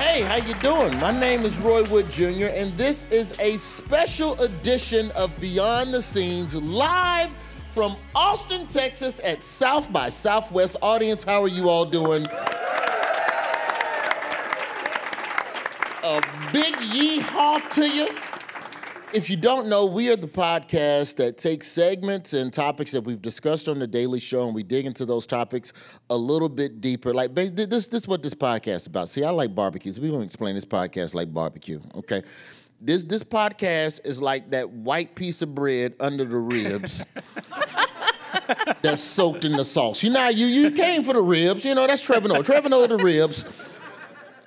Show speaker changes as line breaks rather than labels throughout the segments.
Hey, how you doing? My name is Roy Wood Jr., and this is a special edition of Beyond the Scenes, live from Austin, Texas at South by Southwest. Audience, how are you all doing? A big yee-haw to you. If you don't know, we are the podcast that takes segments and topics that we've discussed on The Daily Show, and we dig into those topics a little bit deeper. Like, this is what this podcast is about. See, I like barbecues. We're going to explain this podcast like barbecue, okay? This podcast is like that white piece of bread under the ribs that's soaked in the sauce. You know, you came for the ribs. You know, that's Trevor Noah. Trevor Noah the ribs.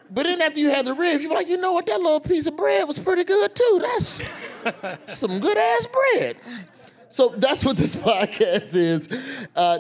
But then after you had the ribs, you're like, you know what? That little piece of bread was pretty good, too. That's some good-ass bread. So that's what this podcast is.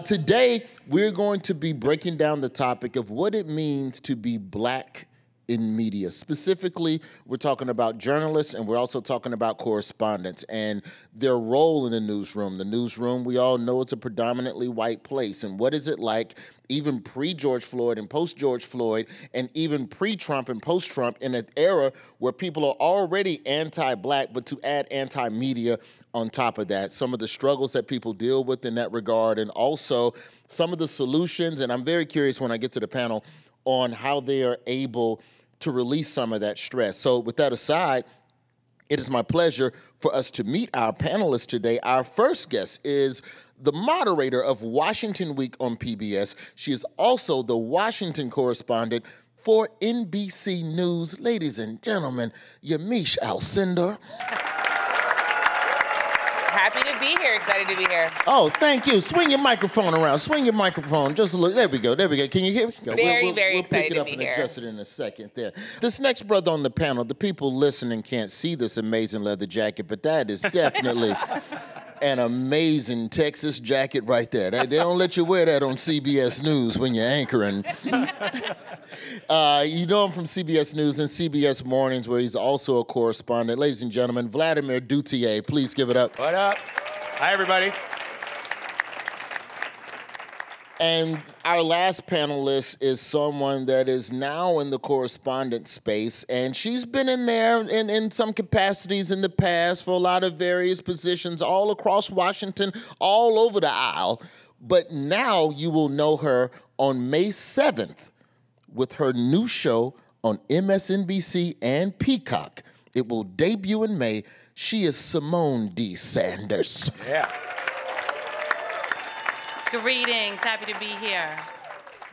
Today, we're going to be breaking down the topic of what it means to be black in media. Specifically, we're talking about journalists, and we're also talking about correspondents and their role in the newsroom. The newsroom, we all know it's a predominantly white place. And what is it like even pre-George Floyd and post-George Floyd, and even pre-Trump and post-Trump, in an era where people are already anti-black, but to add anti-media on top of that, some of the struggles that people deal with in that regard, and also some of the solutions. And I'm very curious when I get to the panel on how they are able to release some of that stress. So with that aside, it is my pleasure for us to meet our panelists today. Our first guest is the moderator of Washington Week on PBS. She is also the Washington correspondent for NBC News. Ladies and gentlemen, Yamiche Alcindor.
Happy to be here. Excited to be here.
Oh, thank you. Swing your microphone around. Swing your microphone. Just a little. There we go. There we go. Can you hear me?
Very
we'll
excited
pick it up
to be
and
here.
adjust it in a second there. This next brother on the panel, the people listening can't see this amazing leather jacket, but that is definitely an amazing Texas jacket right there. They don't let you wear that on CBS News when you're anchoring. You know him from CBS News and CBS Mornings, where he's also a correspondent. Ladies and gentlemen, Vladimir Duthiers. Please give it up.
What up? Hi, everybody.
And our last panelist is someone that is now in the correspondent space, and she's been in there in some capacities in the past for a lot of various positions all across Washington, all over the aisle. But now you will know her on May 7th with her new show on MSNBC and Peacock. It will debut in May. She is Symone D. Sanders.
Yeah.
Greetings, happy to be here.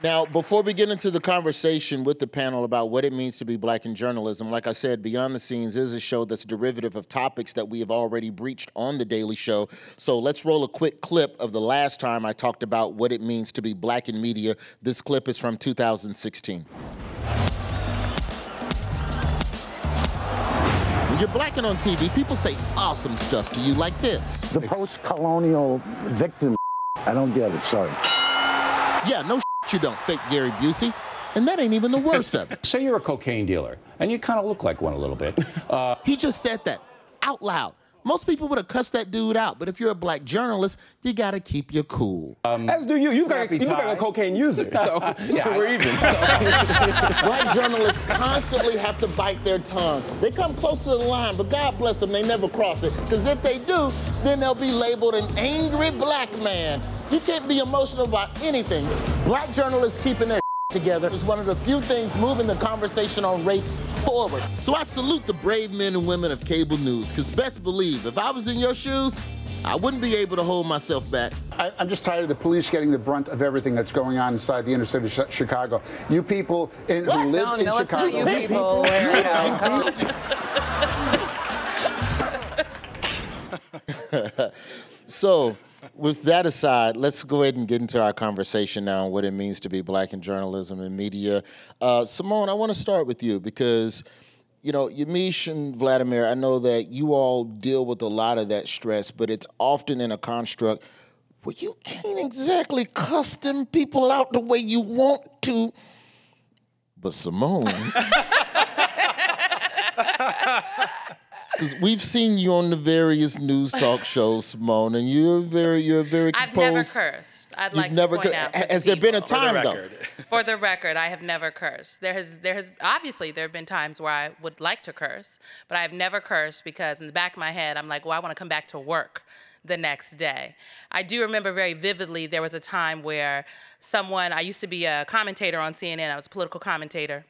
Now, before we get into the conversation with the panel about what it means to be black in journalism, like I said, Beyond the Scenes is a show that's derivative of topics that we have already breached on The Daily Show. So let's roll a quick clip of the last time I talked about what it means to be black in media. This clip is from 2016. When you're blacking on TV, people say awesome stuff to you like this.
The post-colonial victim, I don't get it, sorry.
Yeah, no you don't, fake Gary Busey. And that ain't even the worst of it.
Say you're a cocaine dealer, and you kind of look like one a little bit.
He just said that out loud. Most people would have cussed that dude out, but if you're a black journalist, you gotta keep your cool.
As do you. You look like a cocaine user, so yeah, we're even.
Black journalists constantly have to bite their tongue. They come close to the line, but God bless them, they never cross it. Because if they do, then they'll be labeled an angry black man. You can't be emotional about anything. Black journalists keeping their together is one of the few things moving the conversation on race forward. So I salute the brave men and women of cable news, because best believe, if I was in your shoes, I wouldn't be able to hold myself back.
I'm just tired of the police getting the brunt of everything that's going on inside the inner city of Chicago. You people who live in Chicago.
You people.
So, with that aside, let's go ahead and get into our conversation now on what it means to be black in journalism and media. Symone, I want to start with you because, you know, Yamiche and Vladimir, I know that you all deal with a lot of that stress, but it's often in a construct where you can't exactly custom people out the way you want to. But Symone... Because we've seen you on the various news talk shows, Symone, and you're very composed.
I've never cursed. I'd like to point out.
Has there been a time, though?
For the record, I have never cursed. Obviously there have been times where I would like to curse, but I have never cursed because in the back of my head, I'm like, well, I want to come back to work the next day. I do remember very vividly there was a time where I used to be a commentator on CNN. I was a political commentator.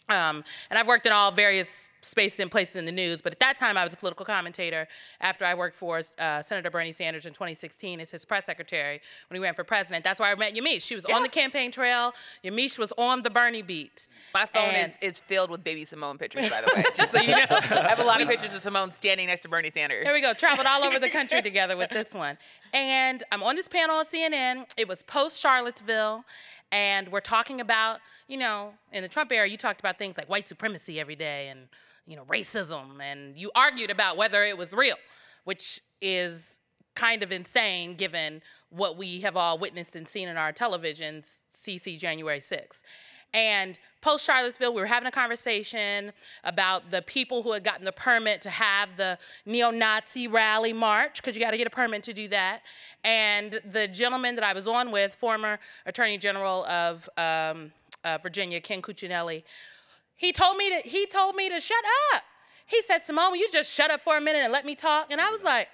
And I've worked in all various spaces and places in the news, but at that time I was a political commentator after I worked for Senator Bernie Sanders in 2016 as his press secretary when he ran for president. That's where I met Yamiche. She was on the campaign trail. Yamiche was on the Bernie beat.
My phone is filled with baby Symone pictures, by the way, just so you know. I have a lot of pictures of Symone standing next to Bernie Sanders.
There we go. Traveled all over the country together with this one. And I'm on this panel on CNN. It was post-Charlottesville. And we're talking about, in the Trump era, you talked about things like white supremacy every day and, racism. And you argued about whether it was real, which is kind of insane given what we have all witnessed and seen in our televisions, CC January 6th. And post-Charlottesville, we were having a conversation about the people who had gotten the permit to have the neo-Nazi rally march, because you got to get a permit to do that. And the gentleman that I was on with, former Attorney General of Virginia, Ken Cuccinelli, he told me to shut up. He said, Symone, will you just shut up for a minute and let me talk? And I was like,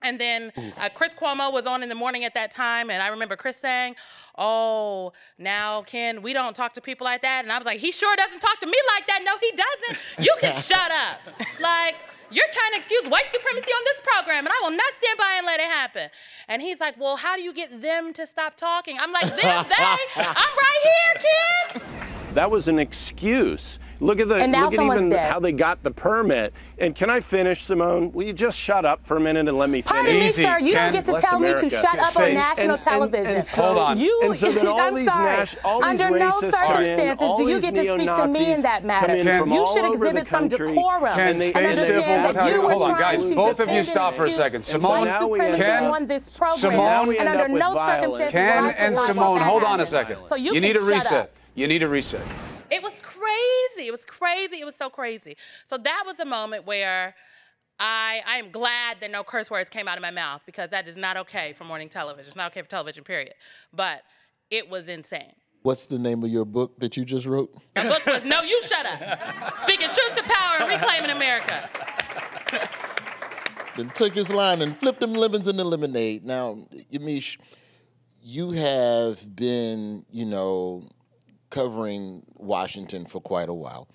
and then Chris Cuomo was on in the morning at that time, and I remember Chris saying, oh, now, Ken, we don't talk to people like that. And I was like, he sure doesn't talk to me like that. No, he doesn't. You can shut up. Like, you're trying to excuse white supremacy on this program, and I will not stand by and let it happen. And he's like, well, how do you get them to stop talking? I'm like, them, they, I'm right here, Ken.
That was an excuse. Look at even how they got the permit. And can I finish, Symone? Will you just shut up for a minute and let me finish?
Pardon me, sir. You don't get to tell me to shut up on national television.
Hold on.
I'm sorry. Under no circumstances do you get to speak to me in that matter. You should exhibit some decorum.
Ken, stay civil. Hold on, guys. Both of you stop for a second. Symone,
and under no circumstances.
Ken and Symone, hold on a second. You need a reset. You need a reset.
It was crazy. It was crazy. It was so crazy. So that was a moment where I am glad that no curse words came out of my mouth, because that is not okay for morning television. It's not okay for television, period. But it was insane.
What's the name of your book that you just wrote?
My book was No, You Shut Up. Speaking truth to power and reclaiming America.
Then took his line and flipped them lemons into lemonade. Now, Yamiche, you have been, covering Washington for quite a while,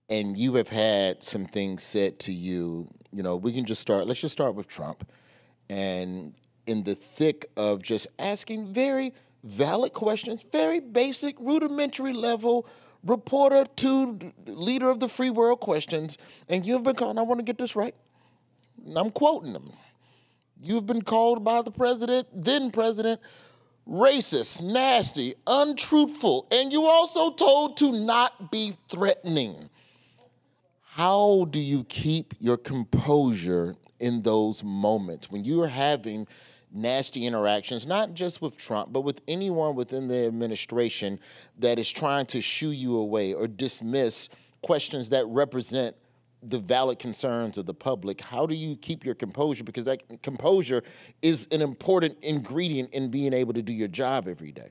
and you have had some things said to you. We can let's just start with Trump. And in the thick of just asking very valid questions, very basic, rudimentary level, reporter to leader of the free world questions, and you've been called, I want to get this right, and I'm quoting them, you've been called by the then president, racist, nasty, untruthful, and you also told to not be threatening. How do you keep your composure in those moments when you are having nasty interactions, not just with Trump, but with anyone within the administration that is trying to shoo you away or dismiss questions that represent the valid concerns of the public? How do you keep your composure? Because that composure is an important ingredient in being able to do your job every day.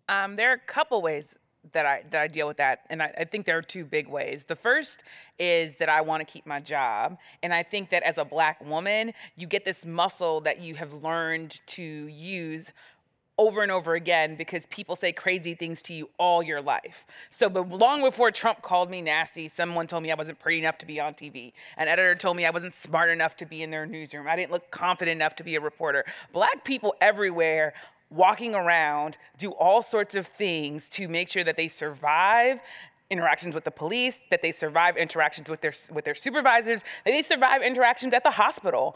There are a couple ways that I deal with that, and I think there are two big ways. The first is that I want to keep my job, and I think that as a Black woman, you get this muscle that you have learned to use over and over again because people say crazy things to you all your life. So, but long before Trump called me nasty, someone told me I wasn't pretty enough to be on TV. An editor told me I wasn't smart enough to be in their newsroom. I didn't look confident enough to be a reporter. Black people everywhere walking around do all sorts of things to make sure that they survive interactions with the police, that they survive interactions with their supervisors, that they survive interactions at the hospital.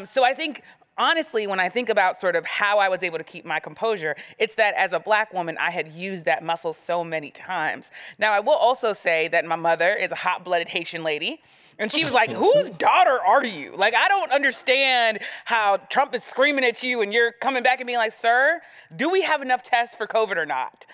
So I think, honestly, when I think about sort of how I was able to keep my composure, it's that as a Black woman, I had used that muscle so many times. Now, I will also say that my mother is a hot-blooded Haitian lady, and she was like, whose daughter are you? Like, I don't understand how Trump is screaming at you and you're coming back and being like, sir, do we have enough tests for COVID or not?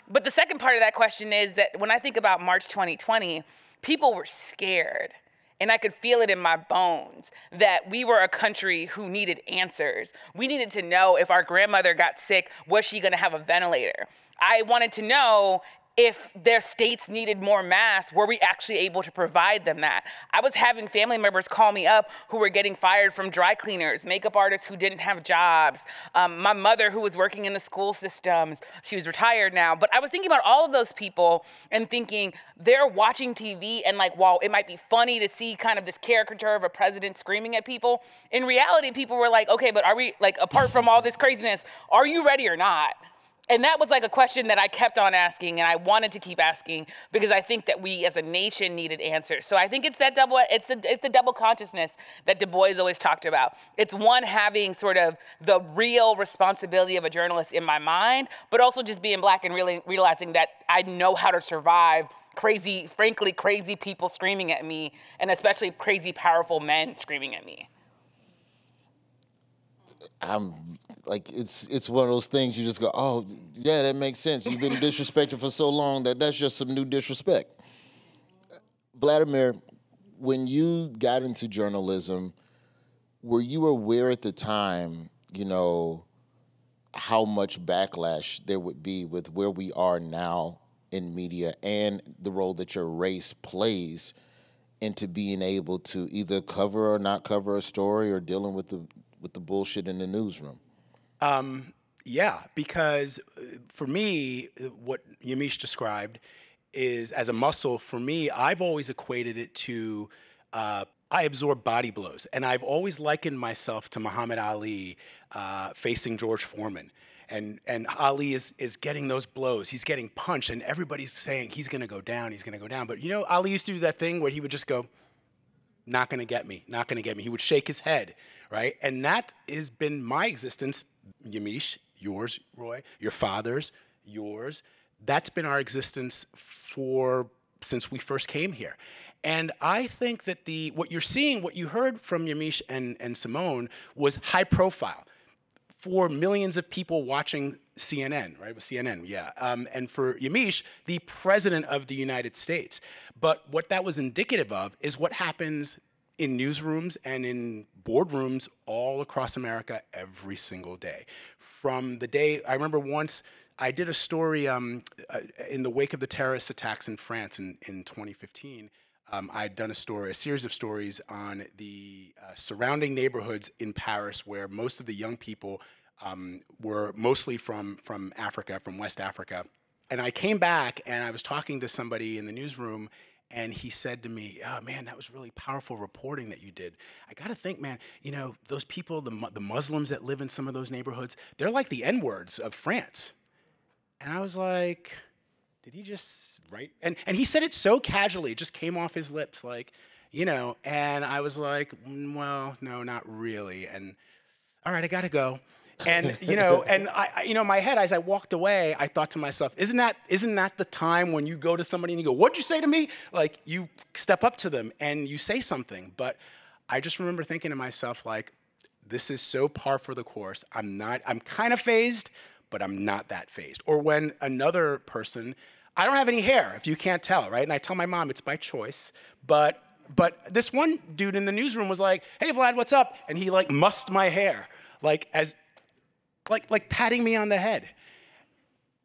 But the second part of that question is that when I think about March 2020, people were scared. And I could feel it in my bones that we were a country who needed answers. We needed to know if our grandmother got sick, was she gonna have a ventilator? I wanted to know if their states needed more masks, were we actually able to provide them that? I was having family members call me up who were getting fired from dry cleaners, makeup artists who didn't have jobs, my mother who was working in the school systems, she was retired now, but I was thinking about all of those people and thinking they're watching TV and like, while it might be funny to see kind of this caricature of a president screaming at people, in reality, people were like, okay, but are we, like, apart from all this craziness, are you ready or not? And that was like a question that I kept on asking, and I wanted to keep asking because I think that we as a nation needed answers. So I think it's that it's the double consciousness that Du Bois always talked about. It's one, having sort of the real responsibility of a journalist in my mind, but also just being Black and really realizing that I know how to survive frankly crazy people screaming at me, and especially crazy, powerful men screaming at me.
I'm like, it's one of those things you just go, oh, yeah, that makes sense. You've been disrespected for so long that's just some new disrespect. Vladimir, when you got into journalism, were you aware at the time, you know, how much backlash there would be with where we are now in media and the role that your race plays into being able to either cover or not cover a story or dealing with the bullshit in the newsroom?
Yeah, because for me, what Yamiche described is as a muscle. For me, I've always equated it to I absorb body blows, and I've always likened myself to Muhammad Ali facing George Foreman. And Ali is getting those blows. He's getting punched, and everybody's saying he's going to go down, he's going to go down. But, you know, Ali used to do that thing where he would just go, not going to get me, not going to get me. He would shake his head, right? And that has been my existence, Yamiche, yours, Roy, your father's, yours. That's been our existence since we first came here. And I think that what you're seeing, what you heard from Yamiche and Symone was high profile for millions of people watching CNN, right? With CNN, yeah. And for Yamiche, the president of the United States. But what that was indicative of is what happens in newsrooms and in boardrooms all across America every single day. From the day, I remember once I did a story in the wake of the terrorist attacks in France in 2015. I'd done a series of stories on the surrounding neighborhoods in Paris where most of the young people were mostly from Africa, from West Africa. And I came back and I was talking to somebody in the newsroom, and he said to me, oh man, that was really powerful reporting that you did. I gotta think, man, you know, those people, the Muslims that live in some of those neighborhoods, they're like the N-words of France. And I was like, did he just write? And he said it so casually, it just came off his lips, like, you know, and I was like, well, no, not really. And all right, I gotta go. And, you know, and I, you know, my head, as I walked away, I thought to myself, isn't that the time when you go to somebody and you go, what'd you say to me? Like, you step up to them and you say something. But I just remember thinking to myself, like, this is so par for the course. I'm kind of phased, but I'm not that phased. Or when another person, I don't have any hair, if you can't tell, right? And I tell my mom it's by choice, but this one dude in the newsroom was like, hey, Vlad, what's up? And he like mussed my hair, like patting me on the head.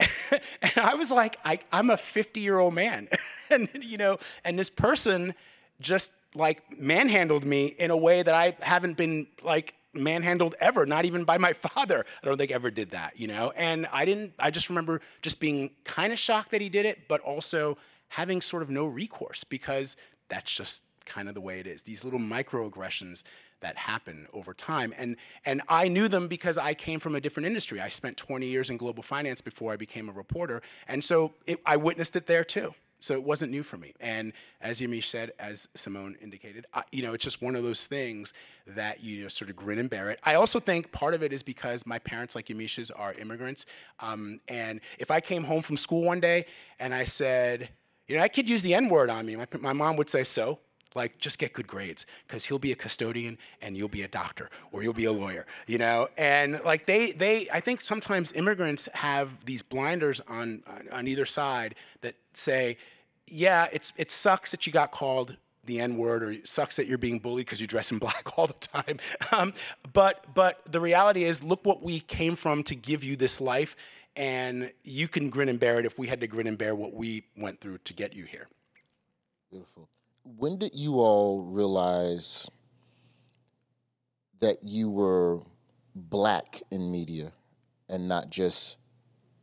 And I was like, I'm a 50-year-old man. And, you know, and this person just like manhandled me in a way that I haven't been like manhandled ever, not even by my father. I don't think ever did that, you know? And I just remember just being kind of shocked that he did it, but also having sort of no recourse because that's just kind of the way it is. These little microaggressions that happen over time. And I knew them because I came from a different industry. I spent 20 years in global finance before I became a reporter. And so I witnessed it there too. So it wasn't new for me. And as Yamiche said, as Symone indicated, you know, it's just one of those things that you know, sort of grin and bear it. I also think part of it is because my parents, like Yamiche's, are immigrants. And if I came home from school one day and I said, you know, I could use the N-word on me, my mom would say, so? Like, just get good grades, because he'll be a custodian and you'll be a doctor or you'll be a lawyer, you know? And like I think sometimes immigrants have these blinders on either side that say, yeah, it sucks that you got called the N-word, or sucks that you're being bullied because you dress in black all the time. But the reality is, look what we came from to give you this life, and you can grin and bear it if we had to grin and bear what we went through to get you here.
Beautiful. When did you all realize that you were black in media and not just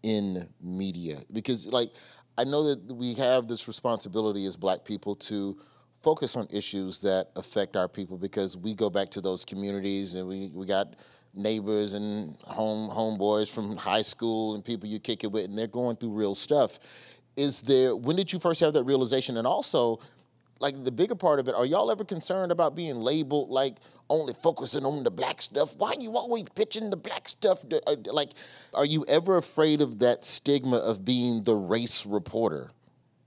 in media? Because, like, I know that we have this responsibility as black people to focus on issues that affect our people, because we go back to those communities and we got neighbors and homeboys from high school and people you kick it with, and they're going through real stuff. When did you first have that realization? And also, like, the bigger part of it, are y'all ever concerned about being labeled like only focusing on the black stuff? Why are you always pitching the black stuff? Like, are you ever afraid of that stigma of being the race reporter?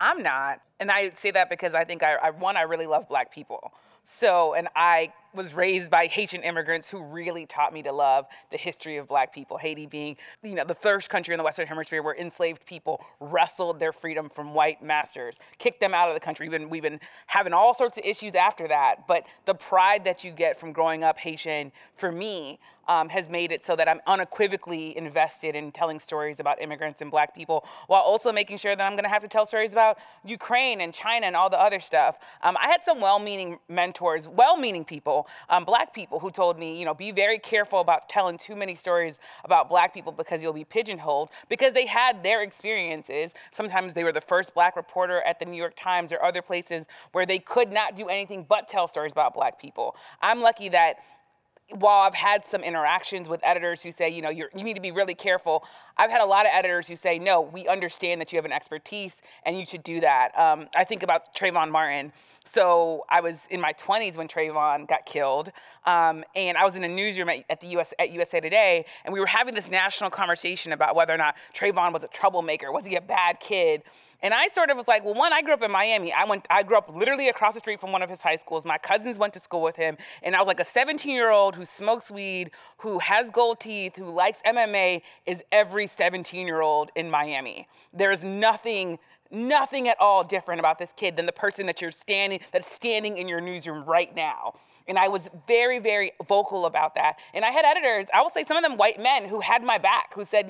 I'm not. And I say that because I think, I really love black people. So, and I was raised by Haitian immigrants who really taught me to love the history of black people. Haiti being, the first country in the Western Hemisphere where enslaved people wrestled their freedom from white masters, kicked them out of the country. We've been having all sorts of issues after that. But the pride that you get from growing up Haitian, for me, has made it so that I'm unequivocally invested in telling stories about immigrants and black people, while also making sure that I'm gonna have to tell stories about Ukraine and China and all the other stuff. I had some well-meaning mentors, well-meaning people, black people, who told me, be very careful about telling too many stories about black people because you'll be pigeonholed, because they had their experiences. Sometimes they were the first black reporter at the New York Times or other places where they could not do anything but tell stories about black people. I'm lucky that while I've had some interactions with editors who say, you need to be really careful, I've had a lot of editors who say, no, we understand that you have an expertise and you should do that. I think about Trayvon Martin. So I was in my 20s when Trayvon got killed, and I was in a newsroom at USA Today, and we were having this national conversation about whether or not Trayvon was a troublemaker, was he a bad kid? And I sort of was like, well, one, I grew up in Miami. I grew up literally across the street from one of his high schools. My cousins went to school with him, and I was like, a 17-year-old who smokes weed, who has gold teeth, who likes MMA is every 17-year-old in Miami. There's nothing at all different about this kid than the person that's standing in your newsroom right now. And I was very, very vocal about that. And I had editors, I will say some of them white men, who had my back, who said,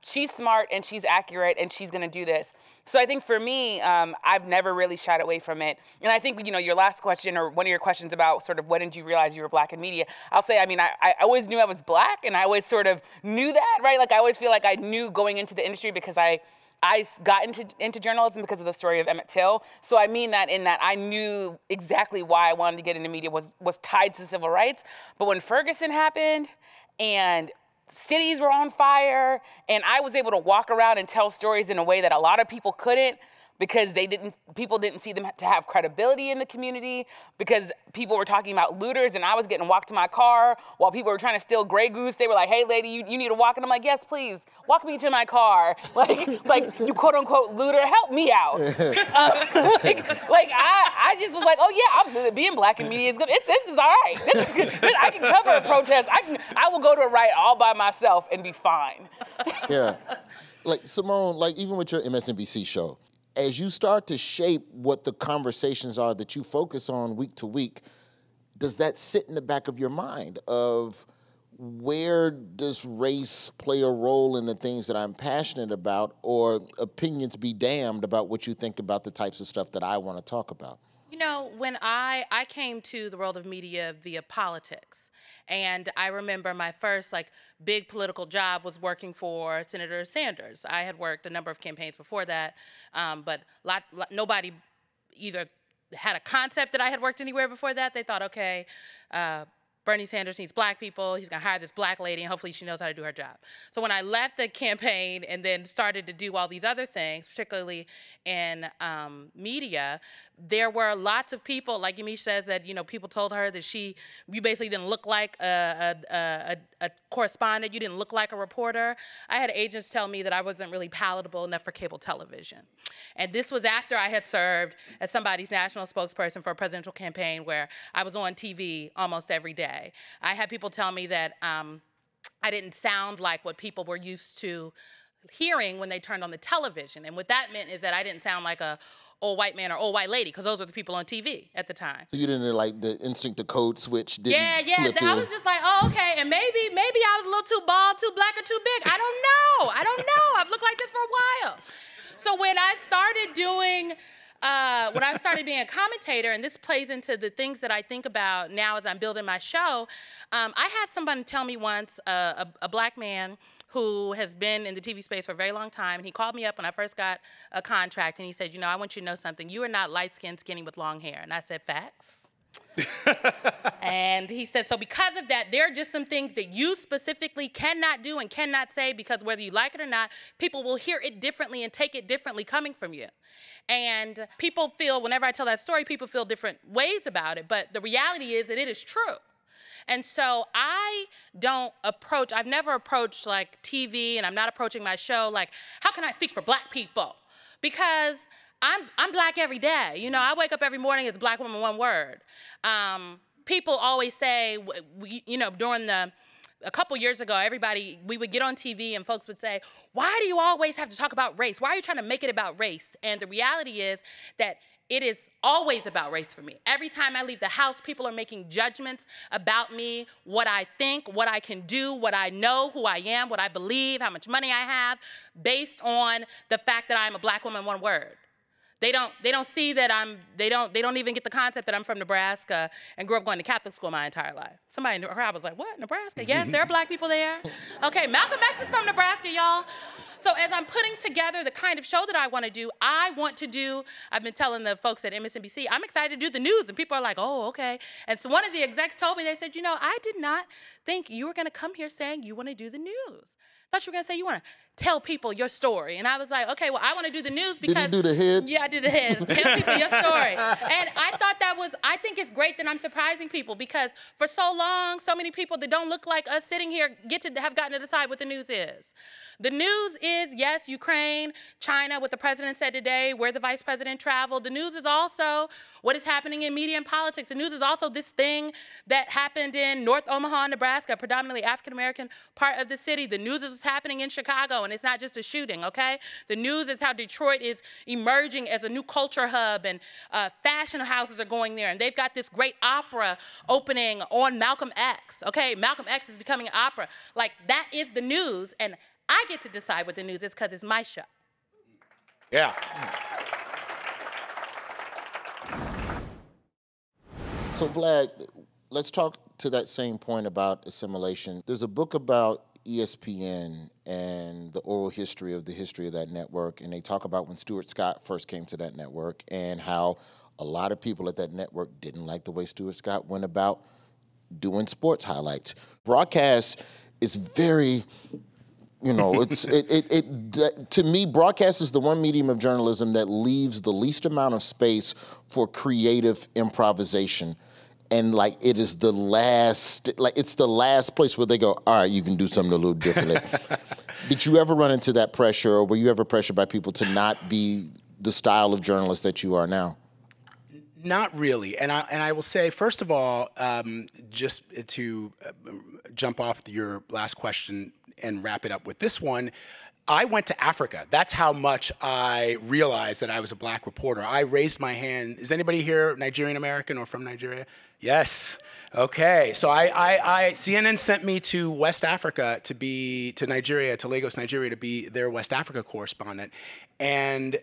she's smart and she's accurate and she's gonna do this. So I think for me, I've never really shied away from it. And I think, your last question, or one of your questions about sort of when did you realize you were black in media, I'll say, I always knew I was black, and I always sort of knew that, right? Like, I always feel like I knew going into the industry because I got into journalism because of the story of Emmett Till. So I mean that in that I knew exactly why I wanted to get into media was tied to civil rights. But when Ferguson happened and cities were on fire, and I was able to walk around and tell stories in a way that a lot of people couldn't, because people didn't see them to have credibility in the community, because people were talking about looters and I was getting walked to my car while people were trying to steal Grey Goose. They were like, hey lady, you need to walk. And I'm like, yes, please, walk me to my car. Like you quote unquote looter, help me out. I just was like, oh yeah, being black in media is good. This is all right. This is good. I can cover a protest. I will go to a riot all by myself and be fine.
Yeah, like Symone, like even with your MSNBC show, as you start to shape what the conversations are that you focus on week to week, does that sit in the back of your mind of where does race play a role in the things that I'm passionate about, or opinions be damned about what you think about the types of stuff that I want to talk about?
When I came to the world of media via politics, and I remember my first big political job was working for Senator Sanders. I had worked a number of campaigns before that, but nobody either had a concept that I had worked anywhere before that. They thought, okay, Bernie Sanders needs black people. He's gonna hire this black lady, and hopefully she knows how to do her job. So when I left the campaign and then started to do all these other things, particularly in media, there were lots of people, like Yamiche says, that people told her that you basically didn't look like a correspondent. You didn't look like a reporter. I had agents tell me that I wasn't really palatable enough for cable television. And this was after I had served as somebody's national spokesperson for a presidential campaign where I was on TV almost every day. I had people tell me that I didn't sound like what people were used to hearing when they turned on the television. And what that meant is that I didn't sound like a old white man or old white lady, because those were the people on TV at the time.
So you didn't like the instinct to code switch? Didn't flip
I was just like, oh, okay, and maybe I was a little too bald, too black, or too big. I don't know. I've looked like this for a while. So when I started doing, when I started being a commentator, and this plays into the things that I think about now as I'm building my show, I had somebody tell me once, a black man who has been in the TV space for a very long time, and he called me up when I first got a contract, and he said, you know, I want you to know something. You are not light-skinned, skinny with long hair. And I said, facts. And he said, so because of that, there are just some things that you specifically cannot do and cannot say, because whether you like it or not, people will hear it differently and take it differently coming from you. And people feel, whenever I tell that story, people feel different ways about it, but the reality is that it is true. And so I've never approached like TV, and I'm not approaching my show like, how can I speak for black people? Because I'm black every day. You know, I wake up every morning as a black woman, one word. People always say, you know, a couple years ago, we would get on TV and folks would say, why do you always have to talk about race? Why are you trying to make it about race? And the reality is that it is always about race for me. Every time I leave the house, people are making judgments about me, what I think, what I can do, what I know, who I am, what I believe, how much money I have, based on the fact that I'm a black woman, one word. They don't see that they don't even get the concept that I'm from Nebraska and grew up going to Catholic school my entire life. Somebody in the crowd was like, what, Nebraska? Yes, there are black people there. Okay, Malcolm X is from Nebraska, y'all. So as I'm putting together the kind of show that I want to do, I've been telling the folks at MSNBC, I'm excited to do the news. And people are like, oh, okay. And so one of the execs told me, they said, you know, I did not think you were going to come here saying you want to do the news. I thought you were going to say you want to tell people your story. And I was like, okay, well, I want to do the news because—
Did you do the head?
Yeah, I did the head. Tell people your story. And I think it's great that I'm surprising people, because for so long, so many people that don't look like us sitting here have gotten to decide what the news is. The news is, yes, Ukraine, China, what the president said today, where the vice president traveled. The news is also what is happening in media and politics. The news is also this thing that happened in North Omaha, Nebraska, predominantly African-American part of the city. The news is what's happening in Chicago, and it's not just a shooting, okay? The news is how Detroit is emerging as a new culture hub, and fashion houses are going there, and they've got this great opera opening on Malcolm X, okay? Malcolm X is becoming an opera. Like, that is the news, and I get to decide what the news is because it's my show.
Yeah.
So Vlad, let's talk to that same point about assimilation. There's a book about ESPN and the oral history of that network, and they talk about when Stuart Scott first came to that network and how a lot of people at that network didn't like the way Stuart Scott went about doing sports highlights. Broadcast is very— You know, to me, broadcast is the one medium of journalism that leaves the least amount of space for creative improvisation. And like, it is the last, it's the last place where they go, all right, you can do something a little differently. Did you ever run into that pressure, or were you ever pressured by people to not be the style of journalist that you are now?
Not really. And I will say, first of all, just to jump off your last question and wrap it up with this one, I went to Africa. That's how much I realized that I was a black reporter. I raised my hand. Is anybody here Nigerian American or from Nigeria? Yes. Okay. So CNN sent me to West Africa to Nigeria, to Lagos, Nigeria, to be their West Africa correspondent. And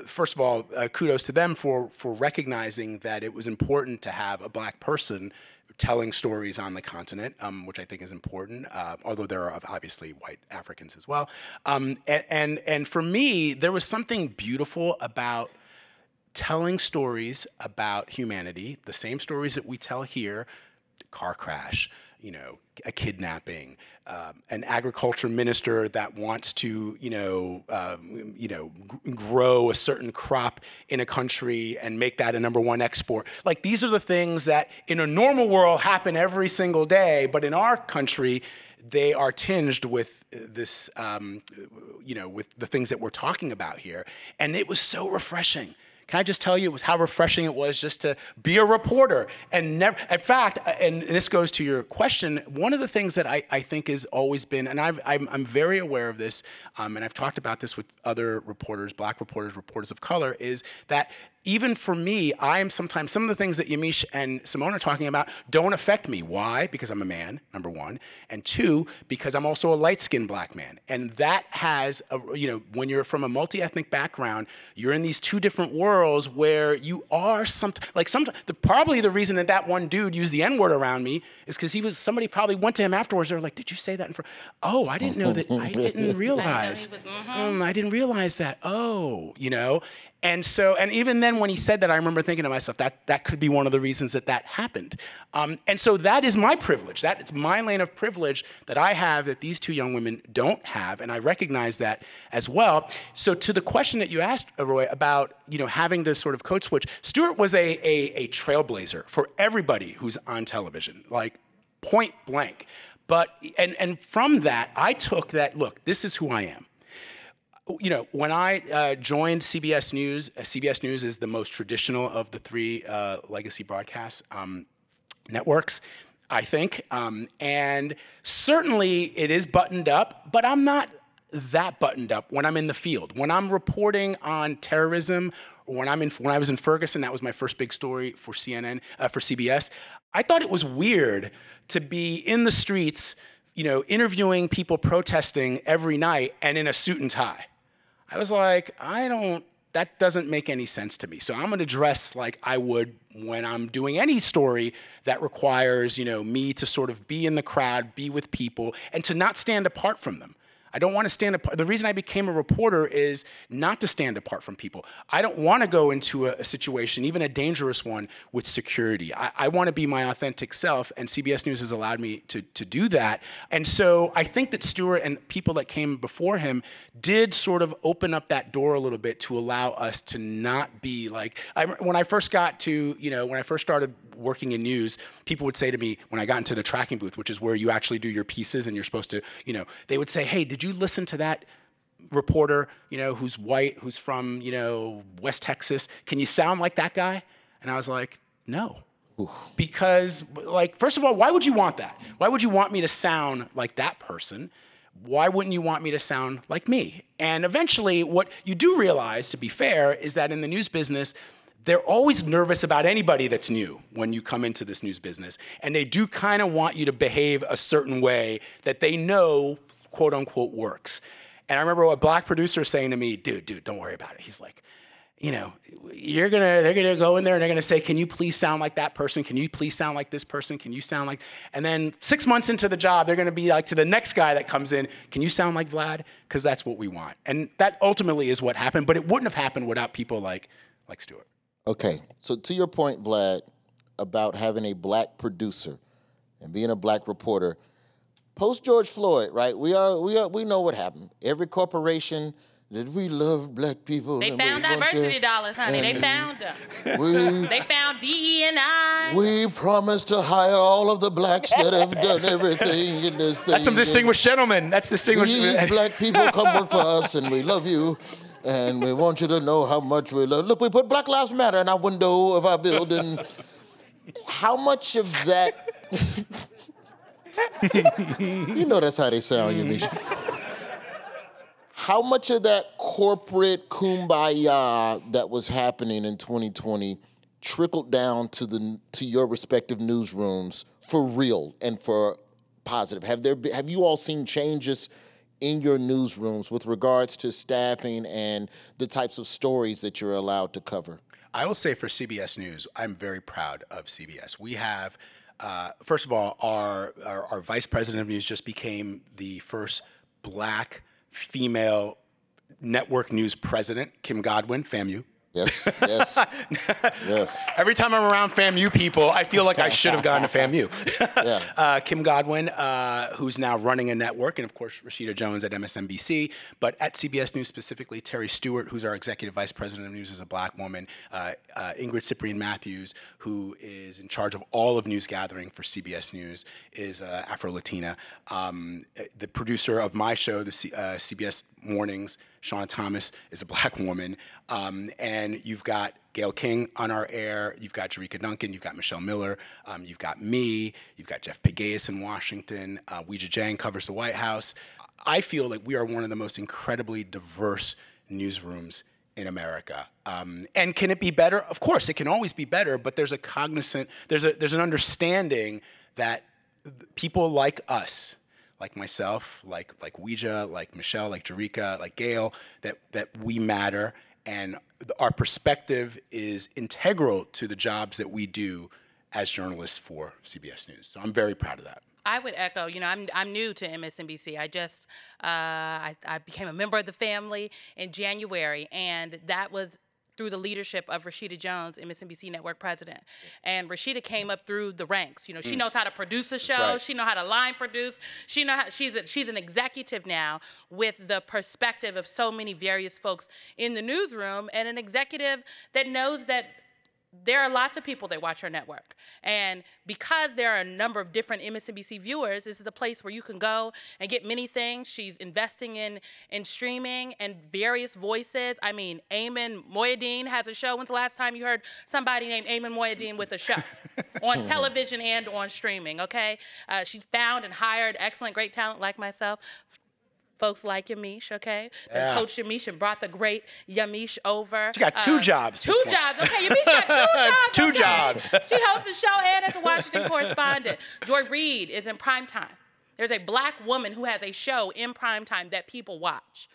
first of all, kudos to them for recognizing that it was important to have a black person telling stories on the continent, which I think is important, although there are obviously white Africans as well. And for me, there was something beautiful about telling stories about humanity, the same stories that we tell here: car crash, you know, a kidnapping, an agriculture minister that wants to, grow a certain crop in a country and make that a #1 export. Like, these are the things that in a normal world happen every single day, but in our country, they are tinged with this, with the things that we're talking about here. And it was so refreshing, can I just tell you, it was how refreshing it was just to be a reporter. And never, in fact, and this goes to your question, one of the things that I think has always been, and I'm very aware of this, and I've talked about this with other reporters, black reporters, reporters of color, is that even for me, I am sometimes, some of the things that Yamiche and Symone are talking about don't affect me. Why? Because I'm a man, number one. And two, because I'm also a light-skinned black man. And that has, when you're from a multi-ethnic background, you're in these two different worlds where you are probably the reason that one dude used the N-word around me is because somebody probably went to him afterwards. They were like, did you say that in front? Oh, I didn't know that. I didn't realize. I didn't realize that. Oh, And so, and even then when he said that, I remember thinking to myself, that could be one of the reasons that happened. And so that is my privilege. It's my lane of privilege that I have that these two young women don't have, and I recognize that as well. So to the question that you asked, Roy, about having to sort of code switch, Stewart was a trailblazer for everybody who's on television, like point blank. But, and from that, I took that, look, this is who I am. When I joined CBS News is the most traditional of the three legacy broadcast networks, I think. And certainly it is buttoned up, but I'm not that buttoned up when I'm in the field. When I'm reporting on terrorism, or when I was in Ferguson, that was my first big story for CNN, for CBS. I thought it was weird to be in the streets, interviewing people protesting every night and in a suit and tie. I was like, that doesn't make any sense to me. So I'm gonna dress like I would when I'm doing any story that requires, me to sort of be in the crowd, be with people, and to not stand apart from them. I don't want to stand apart. The reason I became a reporter is not to stand apart from people. I don't want to go into a situation, even a dangerous one, with security. I want to be my authentic self, and CBS News has allowed me to do that. And so I think that Stewart and people that came before him did sort of open up that door a little bit to allow us to not be like, when I first started working in news, people would say to me, when I got into the tracking booth, which is where you actually do your pieces and you're supposed to, they would say, hey, did you listen to that reporter, who's white, who's from, West Texas? Can you sound like that guy? And I was like, no. Oof. Because, first of all, why would you want that? Why would you want me to sound like that person? Why wouldn't you want me to sound like me? And eventually, what you do realize, to be fair, is that in the news business, they're always nervous about anybody that's new when you come into this news business. And they do kind of want you to behave a certain way that they know, quote unquote, works. And I remember a black producer saying to me, dude, don't worry about it. He's like, they're gonna go in there and they're gonna say, can you please sound like that person? Can you please sound like this person? Can you sound like, and then 6 months into the job, they're gonna be like to the next guy that comes in, can you sound like Vlad? Because that's what we want. And that ultimately is what happened, but it wouldn't have happened without people like Stewart.
Okay, so to your point, Vlad, about having a black producer and being a black reporter, post George Floyd, right? We know what happened. Every corporation that we love black people.
They found diversity dollars, honey. They found them. They found DE&I.
We promised to hire all of the blacks that have done everything in this thing.
That's some distinguished gentlemen. That's distinguished.
These black people come work for us, and we love you. And we want you to know how much we love. Look, we put Black Lives Matter in our window of our building. How much of that? That's how they sound, Yamiche. How much of that corporate kumbaya that was happening in 2020 trickled down to your respective newsrooms for real and for positive? Have you all seen changes in your newsrooms with regards to staffing and the types of stories that you're allowed to cover?
I will say for CBS News, I'm very proud of CBS. We have, first of all, our vice president of news just became the first black female network news president, Kim Godwin, FAMU.
Yes.
Every time I'm around FAMU people, I feel like I should have gone to FAMU. Yeah. Kim Godwin, who's now running a network, and of course, Rashida Jones at MSNBC, but at CBS News specifically, Terry Stewart, who's our executive vice president of news, is a black woman. Ingrid Cyprian-Matthews, who is in charge of all of news gathering for CBS News, is Afro-Latina. The producer of my show, the CBS Mornings, Shauna Thomas is a black woman. And you've got Gayle King on our air. You've got Jerika Duncan. You've got Michelle Miller. You've got me. You've got Jeff Pegues in Washington. Weijia Jiang covers the White House. I feel like we are one of the most incredibly diverse newsrooms in America. And can it be better? Of course, it can always be better, but there's there's an understanding that people like us, like myself, like Weijia, like Michelle, like Jerika, like Gayle, that we matter, and our perspective is integral to the jobs that we do as journalists for CBS News. So I'm very proud of that.
I would echo, you know, I'm new to MSNBC. I just, I became a member of the family in January, and that was through the leadership of Rashida Jones, MSNBC Network president. And Rashida came up through the ranks. You know, she knows how to produce a show. Right. She knows how to line produce. She's an executive now with the perspective of so many various folks in the newsroom, and an executive that knows that there are lots of people that watch our network. And because there are a number of different MSNBC viewers, this is a place where you can go and get many things. She's investing in streaming and various voices. I mean, Ayman Mohyeldin has a show. When's the last time you heard somebody named Ayman Mohyeldin with a show? On television and on streaming, okay? She's found and hired excellent, great talent like myself. Folks like Yamiche, okay? Yeah. Coach Yamiche and brought the great Yamiche over.
She got two jobs.
Two jobs, okay. Yamiche got two jobs.
Two jobs.
She hosts a show and is a Washington correspondent. Joy Reid is in primetime. There's a black woman who has a show in primetime that people watch.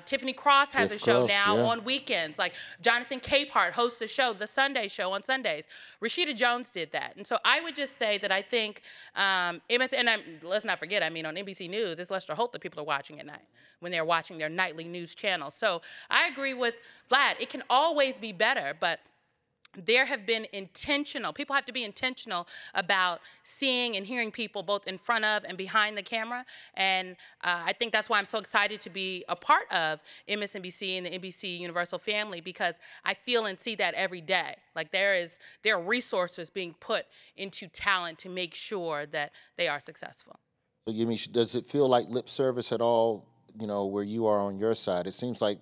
Tiffany Cross has a show now on weekends. Like Jonathan Capehart hosts a show, The Sunday Show, on Sundays. Rashida Jones did that. And so I would just say that I think, let's not forget, I mean, on NBC News, it's Lester Holt that people are watching at night when they're watching their nightly news channel. So I agree with Vlad. It can always be better, but there have been people have to be intentional about seeing and hearing people both in front of and behind the camera. And I think that's why I'm so excited to be a part of MSNBC and the NBC Universal family, because I feel and see that every day. Like there are resources being put into talent to make sure that they are successful.
So Yamiche, does it feel like lip service at all, you know, where you are on your side? It seems like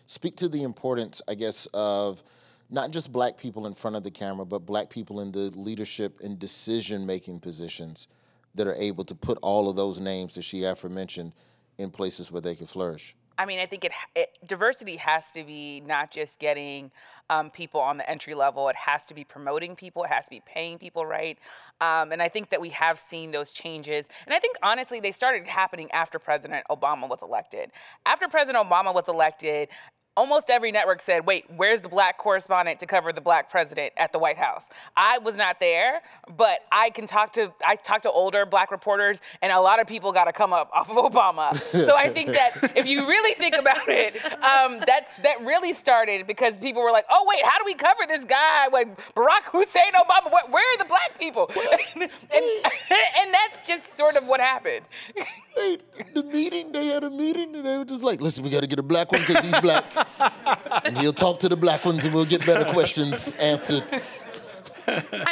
speak to the importance, I guess, of not just black people in front of the camera, but black people in the leadership and decision-making positions that are able to put all of those names that she aforementioned in places where they can flourish.
I mean, I think diversity has to be not just getting people on the entry level. It has to be promoting people. It has to be paying people right. And I think that we have seen those changes. And I think, honestly, they started happening after President Obama was elected. After President Obama was elected, almost every network said, wait, where's the black correspondent to cover the black president at the White House? I was not there, but I talked to older black reporters, and a lot of people got to come up off of Obama. So I think that if you really think about it, that really started because people were like, oh, wait, how do we cover this guy? Like Barack Hussein Obama, where are the black people? and that's just sort of what happened.
Hey, they had a meeting, and they were just like, listen, we got to get a black one because he's black. And he'll talk to the black ones, and we'll get better questions answered.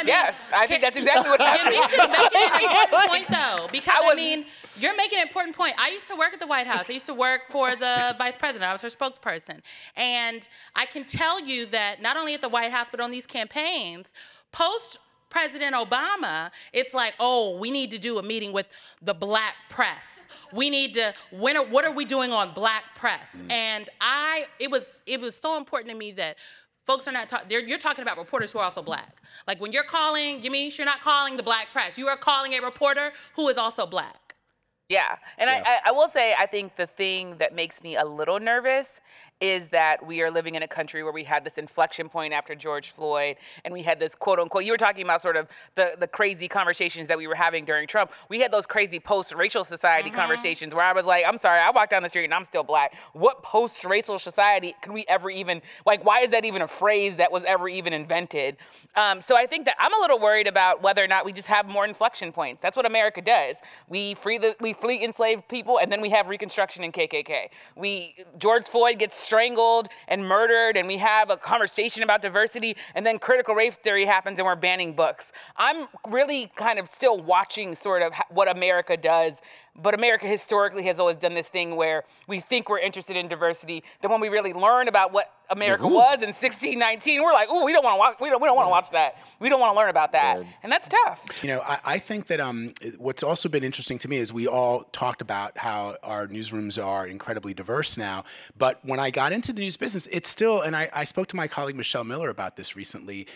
Yes, I think that's exactly what happened.
You're making an important point, though, because, I mean, you're making an important point. I used to work at the White House. I used to work for the vice president. I was her spokesperson. And I can tell you that not only at the White House, but on these campaigns, President Obama, it's like, oh, we need to do a meeting with the black press. We need to, what are we doing on black press? And it was so important to me that folks are not you're talking about reporters who are also black. Like when you're calling, Yamiche, you're not calling the black press. You are calling a reporter who is also black.
Yeah, and yeah. I will say, I think the thing that makes me a little nervous is that we are living in a country where we had this inflection point after George Floyd, and we had this quote unquote, you were talking about sort of the crazy conversations that we were having during Trump. We had those crazy post-racial society conversations where I was like, I'm sorry, I walked down the street and I'm still black. What post-racial society could we ever even, like, why is that even a phrase that was ever even invented? So I think that I'm a little worried about whether or not we just have more inflection points. That's what America does. We fleet enslaved people, and then we have Reconstruction and KKK. George Floyd gets strangled and murdered, and we have a conversation about diversity, and then critical race theory happens and we're banning books. I'm really kind of still watching sort of what America does But America historically has always done this thing where we think we're interested in diversity. Then when we really learn about what America was in 1619, we're like, ooh, we don't want to watch. We don't want to watch that. We don't want to learn about that, and that's tough.
You know, I think that what's also been interesting to me is we all talked about how our newsrooms are incredibly diverse now. But when I got into the news business, it's still, and I spoke to my colleague Michelle Miller about this recently.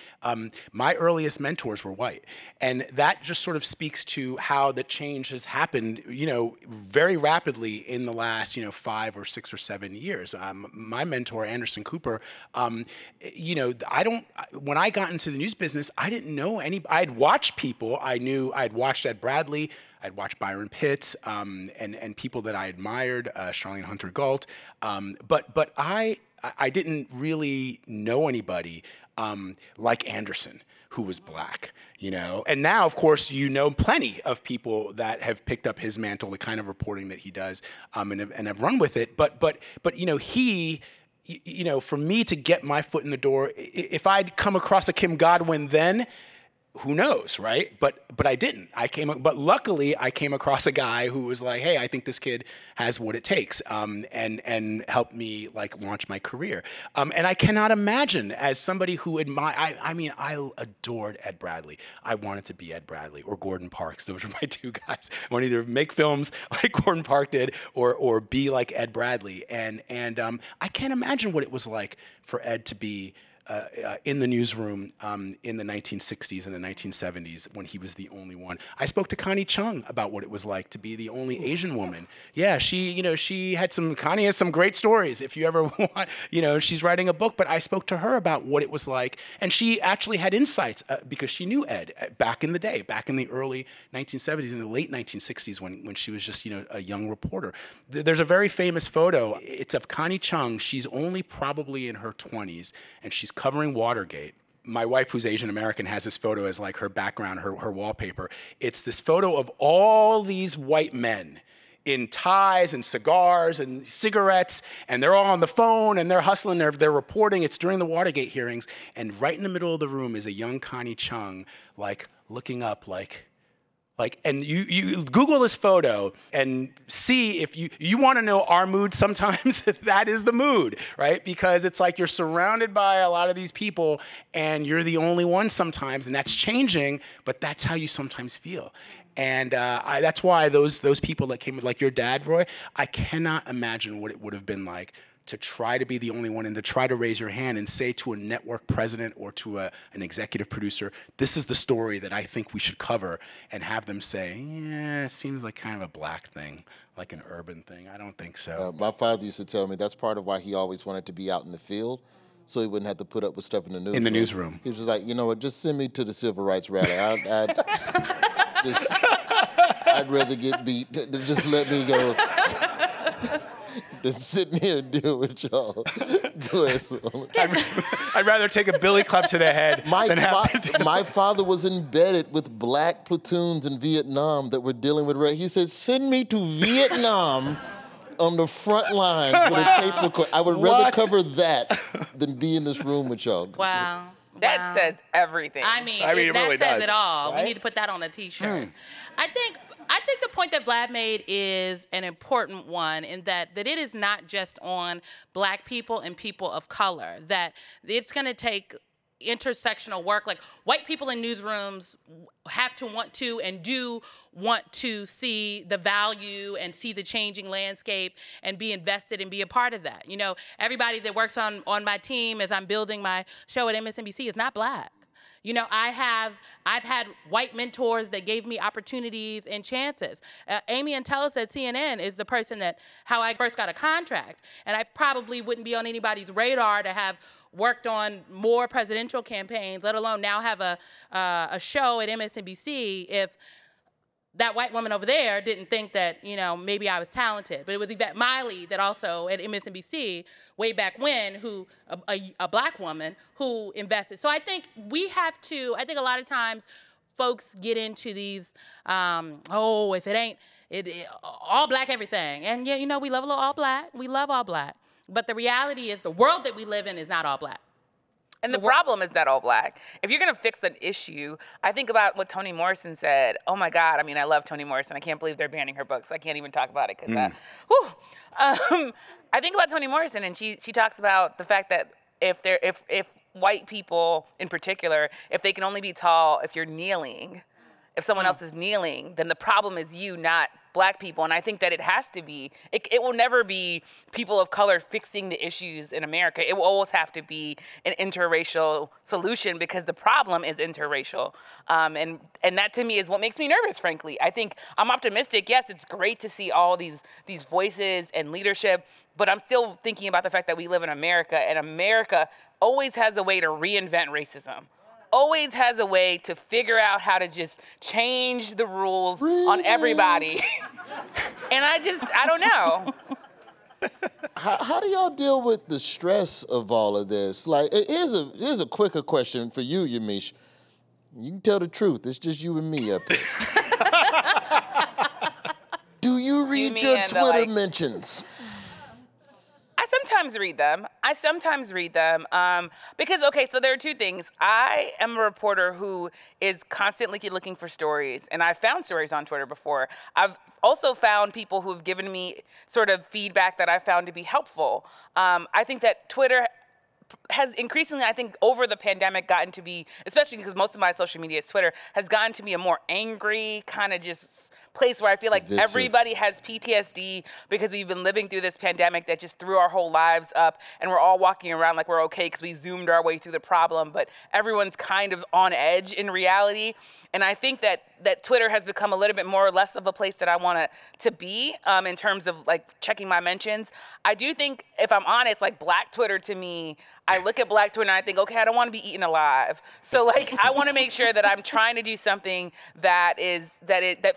My earliest mentors were white, and that just sort of speaks to how the change has happened, you know, very rapidly in the last, 5 or 6 or 7 years. My mentor, Anderson Cooper, you know, when I got into the news business, I didn't know I'd watched people. I'd watched Ed Bradley, I'd watched Byron Pitts, and people that I admired, Charlene Hunter Galt. But I didn't really know anybody like Anderson, who was black, you know. And now, of course, you know plenty of people that have picked up his mantle, the kind of reporting that he does, and have run with it. But you know, you know, for me to get my foot in the door, if I'd come across a Kim Godwin then, who knows, right? But I didn't. But luckily I came across a guy who was like, hey, I think this kid has what it takes, and helped me like launch my career. And I cannot imagine, as somebody who I adored Ed Bradley. I wanted to be Ed Bradley or Gordon Parks. Those were my two guys. I want to either make films like Gordon Parks did or be like Ed Bradley. And I can't imagine what it was like for Ed to be in the newsroom in the 1960s and the 1970s when he was the only one. I spoke to Connie Chung about what it was like to be the only Asian woman. Yeah, Connie has some great stories if you ever want, she's writing a book, but I spoke to her about what it was like, and she actually had insights because she knew Ed back in the day, back in the early 1970s and the late 1960s when she was just, a young reporter. There's a very famous photo. It's of Connie Chung. She's only probably in her 20s, and she's covering Watergate. My wife, who's Asian American, has this photo as like her background, her wallpaper. It's this photo of all these white men in ties and cigars and cigarettes, and they're all on the phone and they're hustling, they're reporting. It's during the Watergate hearings, and right in the middle of the room is a young Connie Chung, like looking up, and you Google this photo and see if you want to know our mood sometimes. That is the mood, right? Because it's like you're surrounded by a lot of these people and you're the only one sometimes, and that's changing, but that's how you sometimes feel. And that's why those people that came, like your dad, Roy, I cannot imagine what it would have been like to try to be the only one and to try to raise your hand and say to a network president or to an executive producer, this is the story that I think we should cover, and have them say, yeah, it seems like kind of a black thing, like an urban thing. I don't think so.
My father used to tell me that's part of why he always wanted to be out in the field, so he wouldn't have to put up with stuff in the newsroom.
In the newsroom.
He was just like, you know what, just send me to the civil rights rally. I'd rather get beat. Just let me go. Than sitting here and deal with y'all. Go ahead, Symone.
I'd rather take a billy club to the head than have to deal.
My father was embedded with black platoons in Vietnam that were dealing with race. He said, send me to Vietnam on the front lines with a tape recorder. I would rather cover that than be in this room with y'all.
Wow.
That says everything.
I mean,
it really
that says
does,
it all.
right?
We need to put that on a T-shirt. I think the point that Vlad made is an important one, in that it is not just on black people and people of color, that it's going to take intersectional work. Like, white people in newsrooms have to want to and do want to see the value and see the changing landscape and be invested and be a part of that. Everybody that works on my team as I'm building my show at MSNBC is not black. I've had white mentors that gave me opportunities and chances. Amy Antelis at CNN is the person how I first got a contract. And I probably wouldn't be on anybody's radar to have worked on more presidential campaigns, let alone now have a show at MSNBC, if that white woman over there didn't think that, maybe I was talented. But it was Yvette Miley that also at MSNBC way back when, a black woman who invested. So I think I think a lot of times folks get into these, if it ain't all black everything. And yeah, we love a little all black. We love all black. But the reality is the world that we live in is not all black.
And the problem is not all black. If you're going to fix an issue, I think about what Toni Morrison said. Oh my God, I mean, I love Toni Morrison. I can't believe they're banning her books. I can't even talk about it because I think about Toni Morrison, and she talks about the fact that if white people in particular, if they can only be tall if you're kneeling, if someone else is kneeling, then the problem is you, not black people. And I think that it has to be, it will never be people of color fixing the issues in America. It will always have to be an interracial solution because the problem is interracial. And that to me is what makes me nervous, frankly. I think I'm optimistic. Yes, it's great to see all these voices and leadership, but I'm still thinking about the fact that we live in America, and America always has a way to reinvent racism. Always has a way to figure out how to just change the rules on everybody. And I don't know.
How do y'all deal with the stress of all of this? Like, here's a quicker question for you, Yamiche. You can tell the truth. It's just you and me up here. Do you read your Twitter mentions?
I sometimes read them because, okay, so there are two things. I am a reporter who is constantly looking for stories, and I've found stories on Twitter before. I've also found people who've given me sort of feedback that I found to be helpful. I think that Twitter has increasingly, I think, over the pandemic gotten to be, especially because most of my social media is Twitter, has gotten to be a more angry kind of just place where I feel like everybody has PTSD because we've been living through this pandemic that just threw our whole lives up, and we're all walking around like we're okay because we zoomed our way through the problem, but everyone's kind of on edge in reality. And I think that Twitter has become a little bit more or less of a place that I want to be in terms of like checking my mentions. I do think, if I'm honest, like Black Twitter to me, I look at Black Twitter and I think, okay, I don't want to be eaten alive. So like, I want to make sure that I'm trying to do something that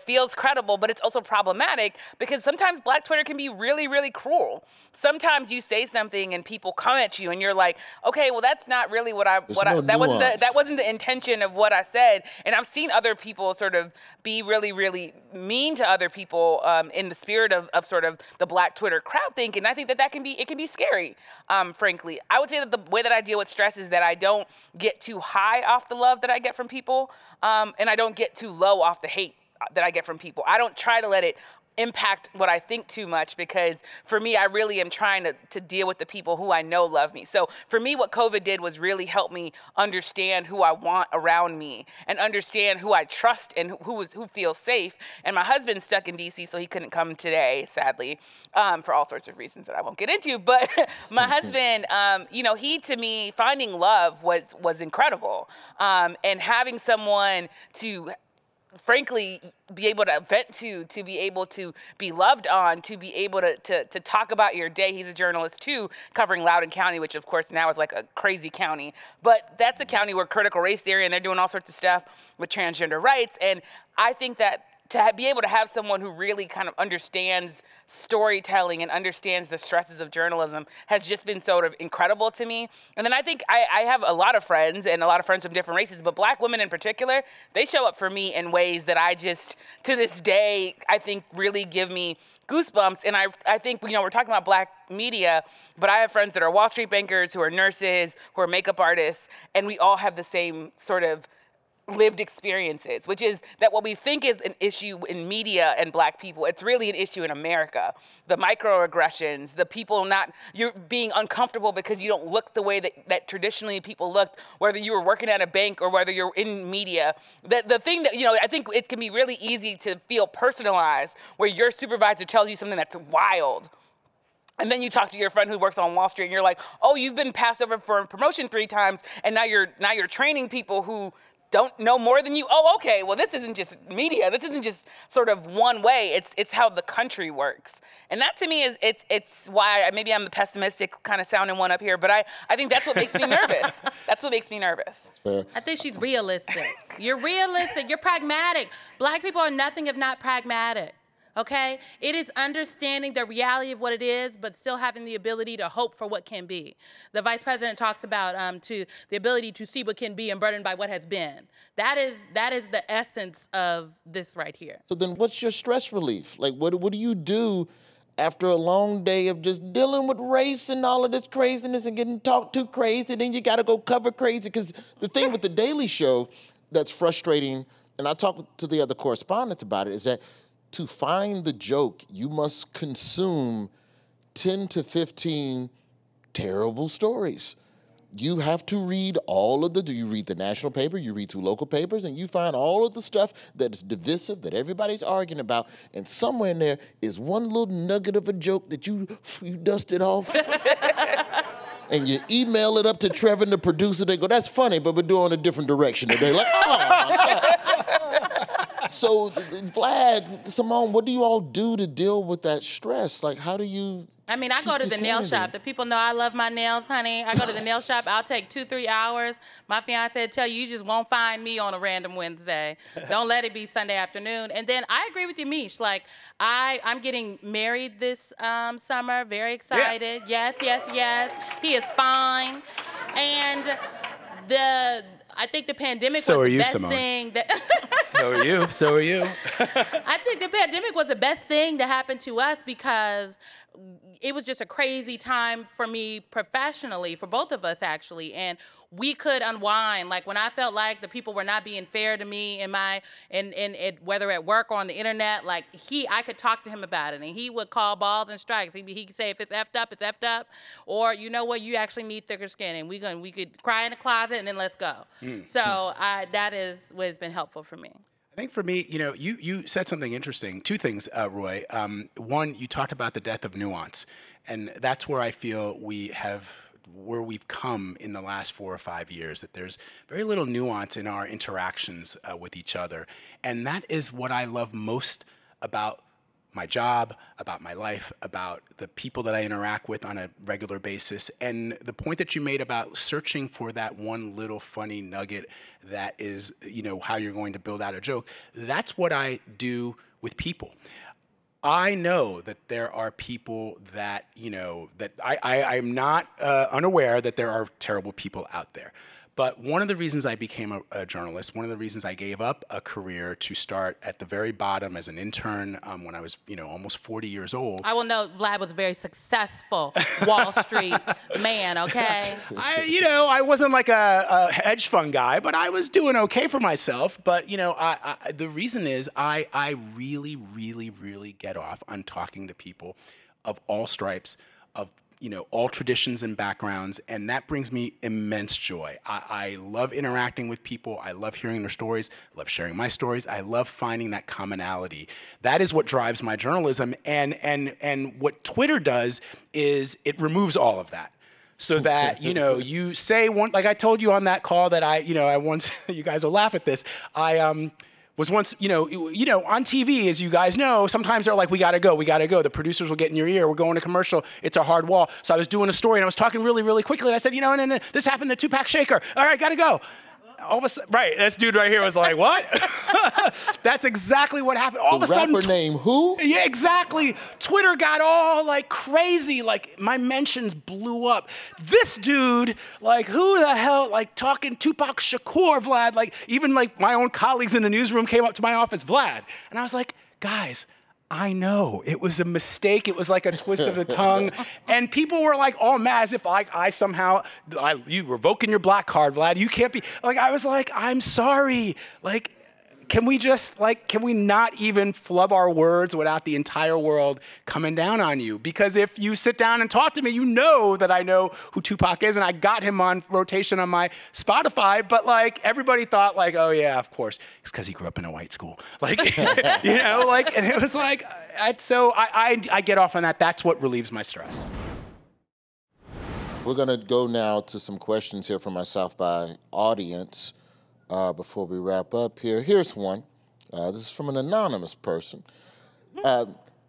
feels credible, but it's also problematic because sometimes Black Twitter can be really, really cruel. Sometimes you say something and people come at you and you're like, okay, well that's not really that wasn't the intention of what I said. And I've seen other people sort of be really, really mean to other people in the spirit of sort of the Black Twitter crowd think, and I think that can be scary, frankly. I would say that the way that I deal with stress is that I don't get too high off the love that I get from people, and I don't get too low off the hate that I get from people. I don't try to let it impact what I think too much, because for me, I really am trying to deal with the people who I know love me. So for me, what COVID did was really help me understand who I want around me and understand who I trust and who feels safe. And my husband's stuck in DC, so he couldn't come today, sadly, for all sorts of reasons that I won't get into. But my husband, he, to me, finding love was incredible. And having someone to frankly be able to vent to be able to be loved on, to be able to talk about your day. He's a journalist too, covering Loudoun County, which of course now is like a crazy county, but that's a county where critical race theory, and they're doing all sorts of stuff with transgender rights. And I think that to be able to have someone who really kind of understands storytelling and understands the stresses of journalism has just been sort of incredible to me. And then I think I have a lot of friends, and a lot of friends from different races, but Black women in particular, they show up for me in ways that I just, to this day, I think really give me goosebumps. And I think, we're talking about Black media, but I have friends that are Wall Street bankers, who are nurses, who are makeup artists, and we all have the same sort of lived experiences, which is that what we think is an issue in media and Black people, it's really an issue in America. The microaggressions, the people you're being uncomfortable because you don't look the way that traditionally people looked, whether you were working at a bank or whether you're in media. The thing that, I think it can be really easy to feel personalized, where your supervisor tells you something that's wild. And then you talk to your friend who works on Wall Street and you're like, oh, you've been passed over for a promotion 3 times, and now you're training people who don't know more than you. Oh, okay, well, this isn't just media. This isn't just sort of one way. It's how the country works. And that to me is, it's why maybe I'm the pessimistic kind of sounding one up here, but I think that's what makes me nervous. That's what makes me nervous.
I think she's realistic. You're realistic. You're pragmatic. Black people are nothing if not pragmatic. Okay? It is understanding the reality of what it is, but still having the ability to hope for what can be. The vice president talks about the ability to see what can be and burdened by what has been. That is the essence of this right here.
So then what's your stress relief? Like, what do you do after a long day of just dealing with race and all of this craziness and getting talked to crazy, then you got to go cover crazy. Because the thing with The Daily Show that's frustrating, and I talked to the other correspondents about it, is that to find the joke, you must consume 10 to 15 terrible stories. You have to read you read the national paper, you read 2 local papers, and you find all of the stuff that's divisive, that everybody's arguing about, and somewhere in there is one little nugget of a joke that you dusted off. And you email it up to Trevor and the producer, they go, that's funny, but we're doing a different direction today. Like, oh, so, Vlad, Symone, what do you all do to deal with that stress? Like, how do you
I mean, I go to the nail shop. The people know I love my nails, honey. I go to the nail shop. I'll take 2-3 hours. My fiance will tell you, you just won't find me on a random Wednesday. Don't let it be Sunday afternoon. And then I agree with you, Mish. Like, I'm getting married this summer. Very excited. Yeah. Yes. He is fine. And I think the pandemic was the best thing that...
So are you.
I think the pandemic was the best thing that happened to us because it was just a crazy time for me professionally, for both of us actually, and we could unwind. Like when I felt like the people were not being fair to me in whether at work or on the internet, like I could talk to him about it, and he would call balls and strikes. He could say if it's effed up, it's effed up, or you know what, you actually need thicker skin, and we could cry in the closet and then let's go. So that is what has been helpful for me.
I think for me, you said something interesting. 2 things, Roy. One, you talked about the death of nuance, and that's where I feel where we've come in the last 4 or 5 years, that there's very little nuance in our interactions with each other. And that is what I love most about my job, about my life, about the people that I interact with on a regular basis. And the point that you made about searching for that one little funny nugget that is, how you're going to build out a joke, that's what I do with people. I know that there are people that, that I'm not unaware that there are terrible people out there. But one of the reasons I became a journalist, one of the reasons I gave up a career to start at the very bottom as an intern when I was, almost 40 years old.
I will note Vlad was a very successful Wall Street man, okay?
I wasn't like a hedge fund guy, but I was doing okay for myself. But, the reason is I really, really, really get off on talking to people of all stripes, of all traditions and backgrounds, and that brings me immense joy. I love interacting with people. I love hearing their stories. I love sharing my stories. I love finding that commonality. That is what drives my journalism. And what Twitter does is it removes all of that. So that, you say one, like I told you on that call that I once, you guys will laugh at this, was once, on TV, as you guys know, sometimes they're like, we gotta go. The producers will get in your ear. We're going to commercial. It's a hard wall. So I was doing a story and I was talking really, really quickly. And I said, and then this happened, the Tupac shaker. All right, gotta go. All of a sudden, right, this dude right here was like, what? That's exactly what happened. All of a sudden.
Rapper name who?
Yeah, exactly. Twitter got all like crazy. Like my mentions blew up. This dude, like who the hell, like talking Tupac Shakur, Vlad, like even like my own colleagues in the newsroom came up to my office, Vlad. And I was like, guys, I know, it was a mistake. It was like a twist of the tongue. And people were like all mad as if like you revoking your black card, Vlad. You can't be, like, I was like, I'm sorry. Like, can we not even flub our words without the entire world coming down on you? Because if you sit down and talk to me, you know that I know who Tupac is, and I got him on rotation on my Spotify, but like everybody thought like, oh yeah, of course, it's because he grew up in a white school. Like, and it was like, so I get off on that. That's what relieves my stress.
We're gonna go now to some questions here from our South by audience. Before we wrap up here, here's one. This is from an anonymous person.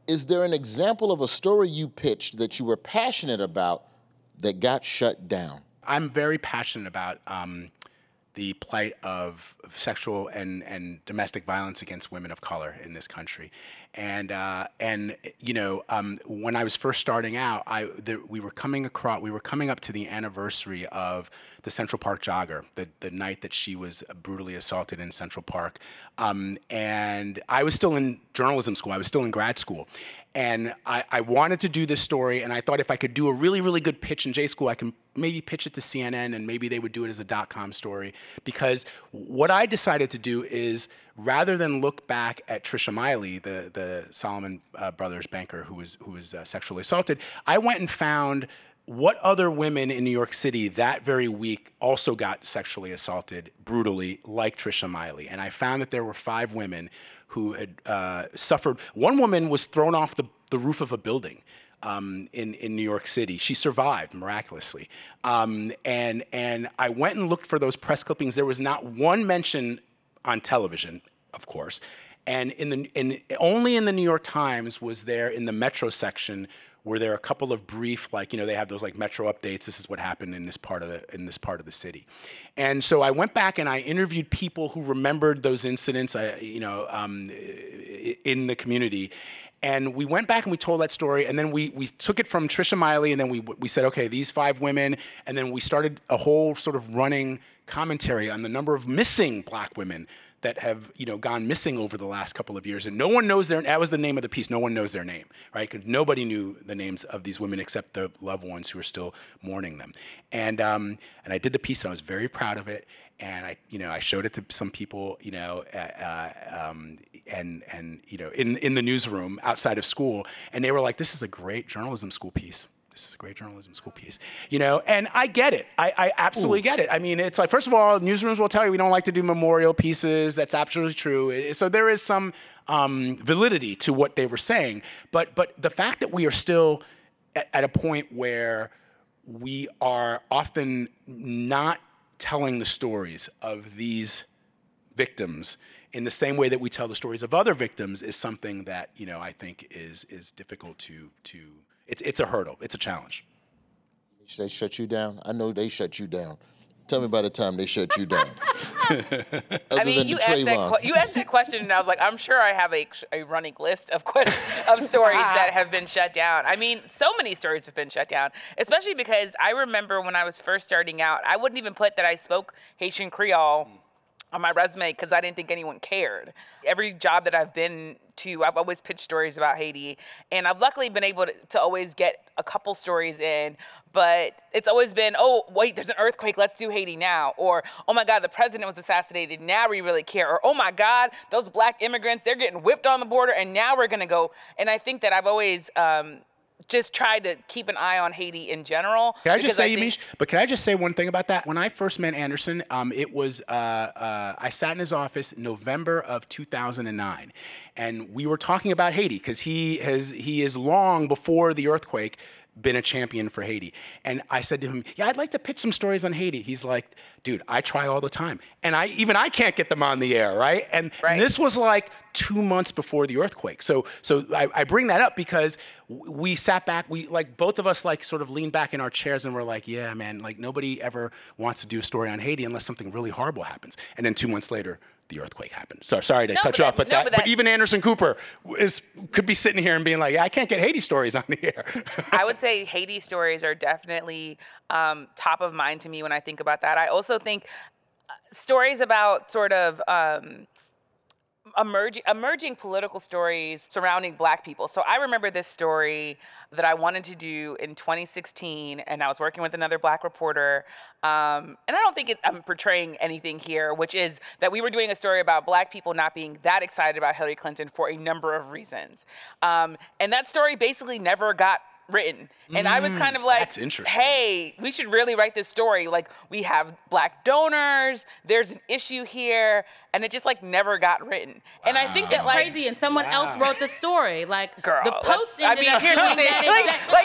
Is there an example of a story you pitched that you were passionate about that got shut down?
I'm very passionate about the plight of sexual and domestic violence against women of color in this country. And you know, when I was first starting out, we were coming up to the anniversary of the Central Park jogger, the night that she was brutally assaulted in Central Park. And I was still in journalism school. I was still in grad school. And I wanted to do this story, and I thought if I could do a really, really good pitch in J school, I can maybe pitch it to CNN, and maybe they would do it as a .com story. Because what I decided to do is, rather than look back at Trisha Miley, the Solomon Brothers banker who was sexually assaulted, I went and found what other women in New York City that very week also got sexually assaulted brutally, like Trisha Miley. And I found that there were 5 women who had suffered. One woman was thrown off the roof of a building in New York City. She survived miraculously. And I went and looked for those press clippings. There was not one mention on television, of course. And only in the New York Times was there, in the Metro section, were there a couple of brief, like, you know, they have those like Metro updates. This is what happened in this part of the city. And so I went back and I interviewed people who remembered those incidents, in the community. And we went back and we told that story, and then we took it from Trisha Miley, and then we said, okay, these 5 women, and then we started a whole sort of running commentary on the number of missing Black women that have, you know, gone missing over the last couple of years, and no one knows that was the name of the piece. No one knows their name, right? Because nobody knew the names of these women except the loved ones who are still mourning them. And I did the piece, and I was very proud of it. And I showed it to some people, you know, and you know, in the newsroom outside of school, and they were like, "This is a great journalism school piece. This is a great journalism school piece," you know, and I get it. I absolutely get it. I mean, it's like, first of all, newsrooms will tell you we don't like to do memorial pieces. That's absolutely true. So there is some validity to what they were saying. But the fact that we are still at a point where we are often not telling the stories of these victims in the same way that we tell the stories of other victims is something that, you know, I think is difficult to. It's a hurdle. It's a challenge.
They shut you down? I know they shut you down. Tell me about the time they shut you down.
I mean, you asked that question, and I was like, I'm sure I have a running list of stories that have been shut down. I mean, so many stories have been shut down, especially because I remember when I was first starting out, I wouldn't even put that I spoke Haitian Creole on my resume because I didn't think anyone cared. Every job that I've been to, I've always pitched stories about Haiti, and I've luckily been able to always get a couple stories in, but it's always been, oh, wait, there's an earthquake, let's do Haiti now, or, oh my God, the president was assassinated, now we really care, or, oh my God, those Black immigrants, they're getting whipped on the border, and now we're gonna go. And I think that I've always just tried to keep an eye on Haiti in general.
Can I just say, Yamiche, but can I just say one thing about that? When I first met Anderson, it was, I sat in his office November of 2009, and we were talking about Haiti, because he is long before the earthquake been a champion for Haiti. And I said to him, yeah, I'd like to pitch some stories on Haiti. He's like, dude, I try all the time. And even I can't get them on the air, right? And this was like 2 months before the earthquake. So I bring that up because we sat back, both of us sort of leaned back in our chairs and we're like, yeah, man, like nobody ever wants to do a story on Haiti unless something really horrible happens. And then 2 months later, the earthquake happened. Sorry to cut you off, but even Anderson Cooper could be sitting here and being like, I can't get Haiti stories on the air.
I would say Haiti stories are definitely top of mind to me when I think about that. I also think stories about sort of emerging political stories surrounding Black people. So I remember this story that I wanted to do in 2016, and I was working with another Black reporter. And I don't think I'm portraying anything here, which is that we were doing a story about Black people not being that excited about Hillary Clinton for a number of reasons. And that story basically never got written. And I was kind of like, hey, we should really write this story. Like, we have Black donors, there's an issue here, and it just never got written. Wow. And I think that
crazy, and someone else wrote the story. Like,
girl,
the Post ended up
here's the thing.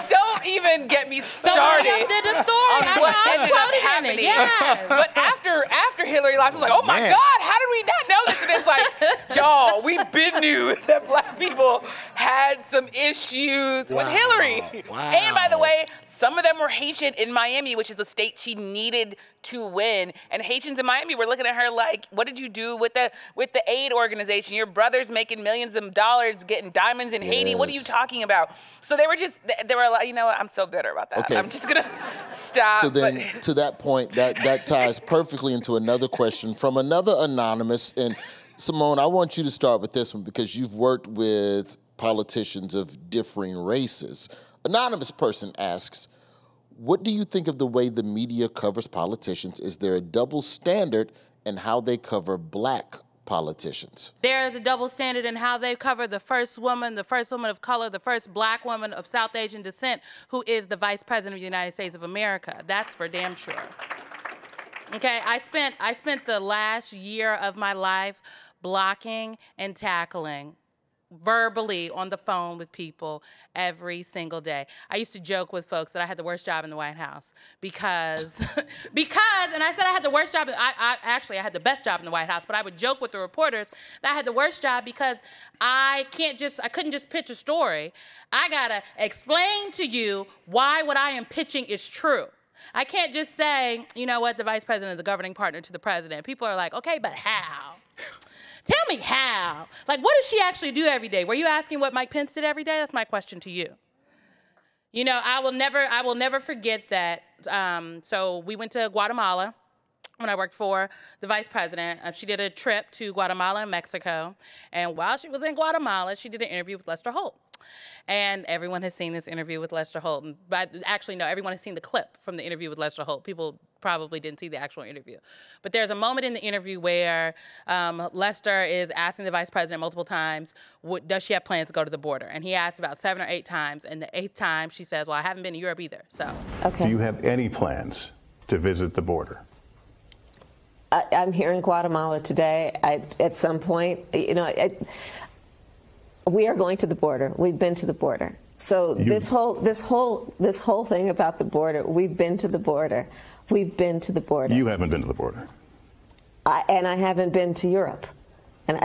Don't even get me started
did the story.
on what ended up happening.
Yes.
But after Hillary lost, I was like, oh my God, how did we not know this? And it's like, y'all, we been knew that Black people had had some issues with Hillary.
Wow.
And by the way, some of them were Haitian in Miami, which is a state she needed to win. And Haitians in Miami were looking at her like, what did you do with the aid organization? Your brother's making millions of dollars getting diamonds in Haiti. What are you talking about? So they were like, you know what, I'm so bitter about that.
Okay.
I'm just gonna stop.
So then to that point, that ties perfectly into another question from another anonymous. And Symone, I want you to start with this one because you've worked with politicians of differing races. Anonymous person asks, what do you think of the way the media covers politicians? Is there a double standard in how they cover black politicians?
There is a double standard in how they cover the first woman of color, the first black woman of South Asian descent, who is the Vice President of the United States of America. That's for damn sure. Okay, I spent the last year of my life blocking and tackling verbally on the phone with people every single day. I used to joke with folks that I had the worst job in the White House because, and I said I had the worst job, actually I had the best job in the White House, but I would joke with the reporters that I had the worst job because I couldn't just pitch a story. I gotta explain to you why what I am pitching is true. I can't just say, you know what, the vice president is a governing partner to the president. People are like, okay, but how? Tell me how. Like, what does she actually do every day? Were you asking what Mike Pence did every day? That's my question to you. You know, I will never forget that. So we went to Guatemala when I worked for the vice president. She did a trip to Guatemala and Mexico. And while she was in Guatemala, she did an interview with Lester Holt. And everyone has seen this interview with Lester Holt. But actually, no, everyone has seen the clip from the interview with Lester Holt. People probably didn't see the actual interview. But there's a moment in the interview where Lester is asking the vice president multiple times, does she have plans to go to the border? And he asked about 7 or 8 times. And the 8th time, she says, well, I haven't been to Europe either, so.
Okay.
Do you have any plans to visit the border?
I'm here in Guatemala today. At some point, you know, we are going to the border. We've been to the border. So this whole thing about the border, we've been to the border. We've been to the border.
You haven't been to the border.
And I haven't been to Europe. And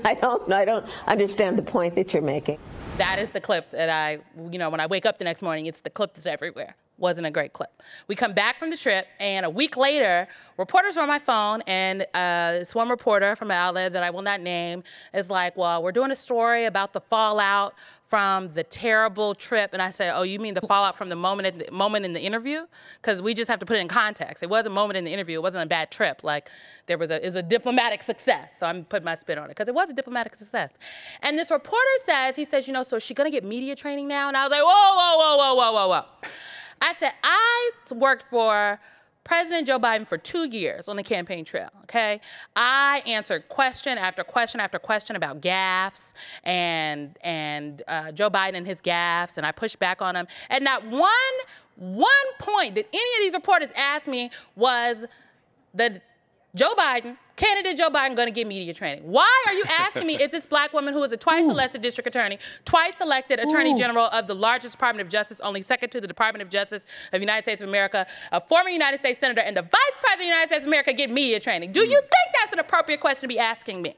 I don't understand the point that you're making.
That is the clip that when I wake up the next morning, it's the clip that's everywhere. Wasn't a great clip. We come back from the trip, and a week later, reporters are on my phone, and this one reporter from an outlet that I will not name is like, well, we're doing a story about the fallout from the terrible trip. And I said, oh, you mean the fallout from the moment in the interview? Because we just have to put it in context. It was a moment in the interview. It wasn't a bad trip. Like, it was a diplomatic success. So I'm putting my spin on it, because it was a diplomatic success. And this reporter says, so is she going to get media training now? And I was like, whoa. I said, I worked for President Joe Biden for 2 years on the campaign trail, okay? I answered question after question after question about gaffes and Joe Biden and his gaffes, and I pushed back on him. And not one point that any of these reporters asked me was that candidate Joe Biden going to get media training. Why are you asking me, is this black woman who is a twice elected district attorney, twice elected attorney general of the largest Department of Justice, only second to the Department of Justice of the United States of America, a former United States Senator, and the Vice President of the United States of America get media training? Do you think that's an appropriate question to be asking me?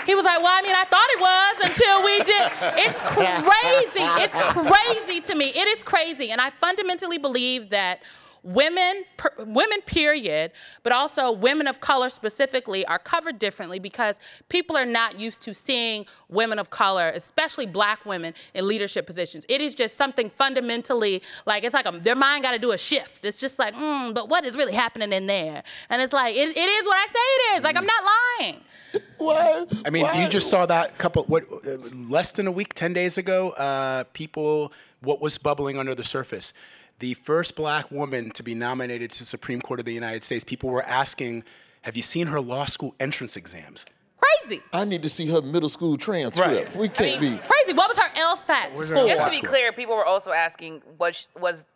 He was like, well, I thought it was until we did. It's crazy. It's crazy to me. It is crazy. And I fundamentally believe that women, period, but also women of color specifically, are covered differently because people are not used to seeing women of color, especially black women, in leadership positions. It is just something fundamentally, like, it's like their mind got to do a shift. It's just like, but what is really happening in there? And it's like, it is what I say it is. Like, I'm not lying.
What? You just saw that less than a week, 10 days ago, what was bubbling under the surface. The first black woman to be nominated to the Supreme Court of the United States, people were asking, have you seen her law school entrance exams?
Crazy.
I need to see her middle school transcript.
Right.
We can't be.
Crazy. What was her LSAT score?
Just to be clear, people were also asking, was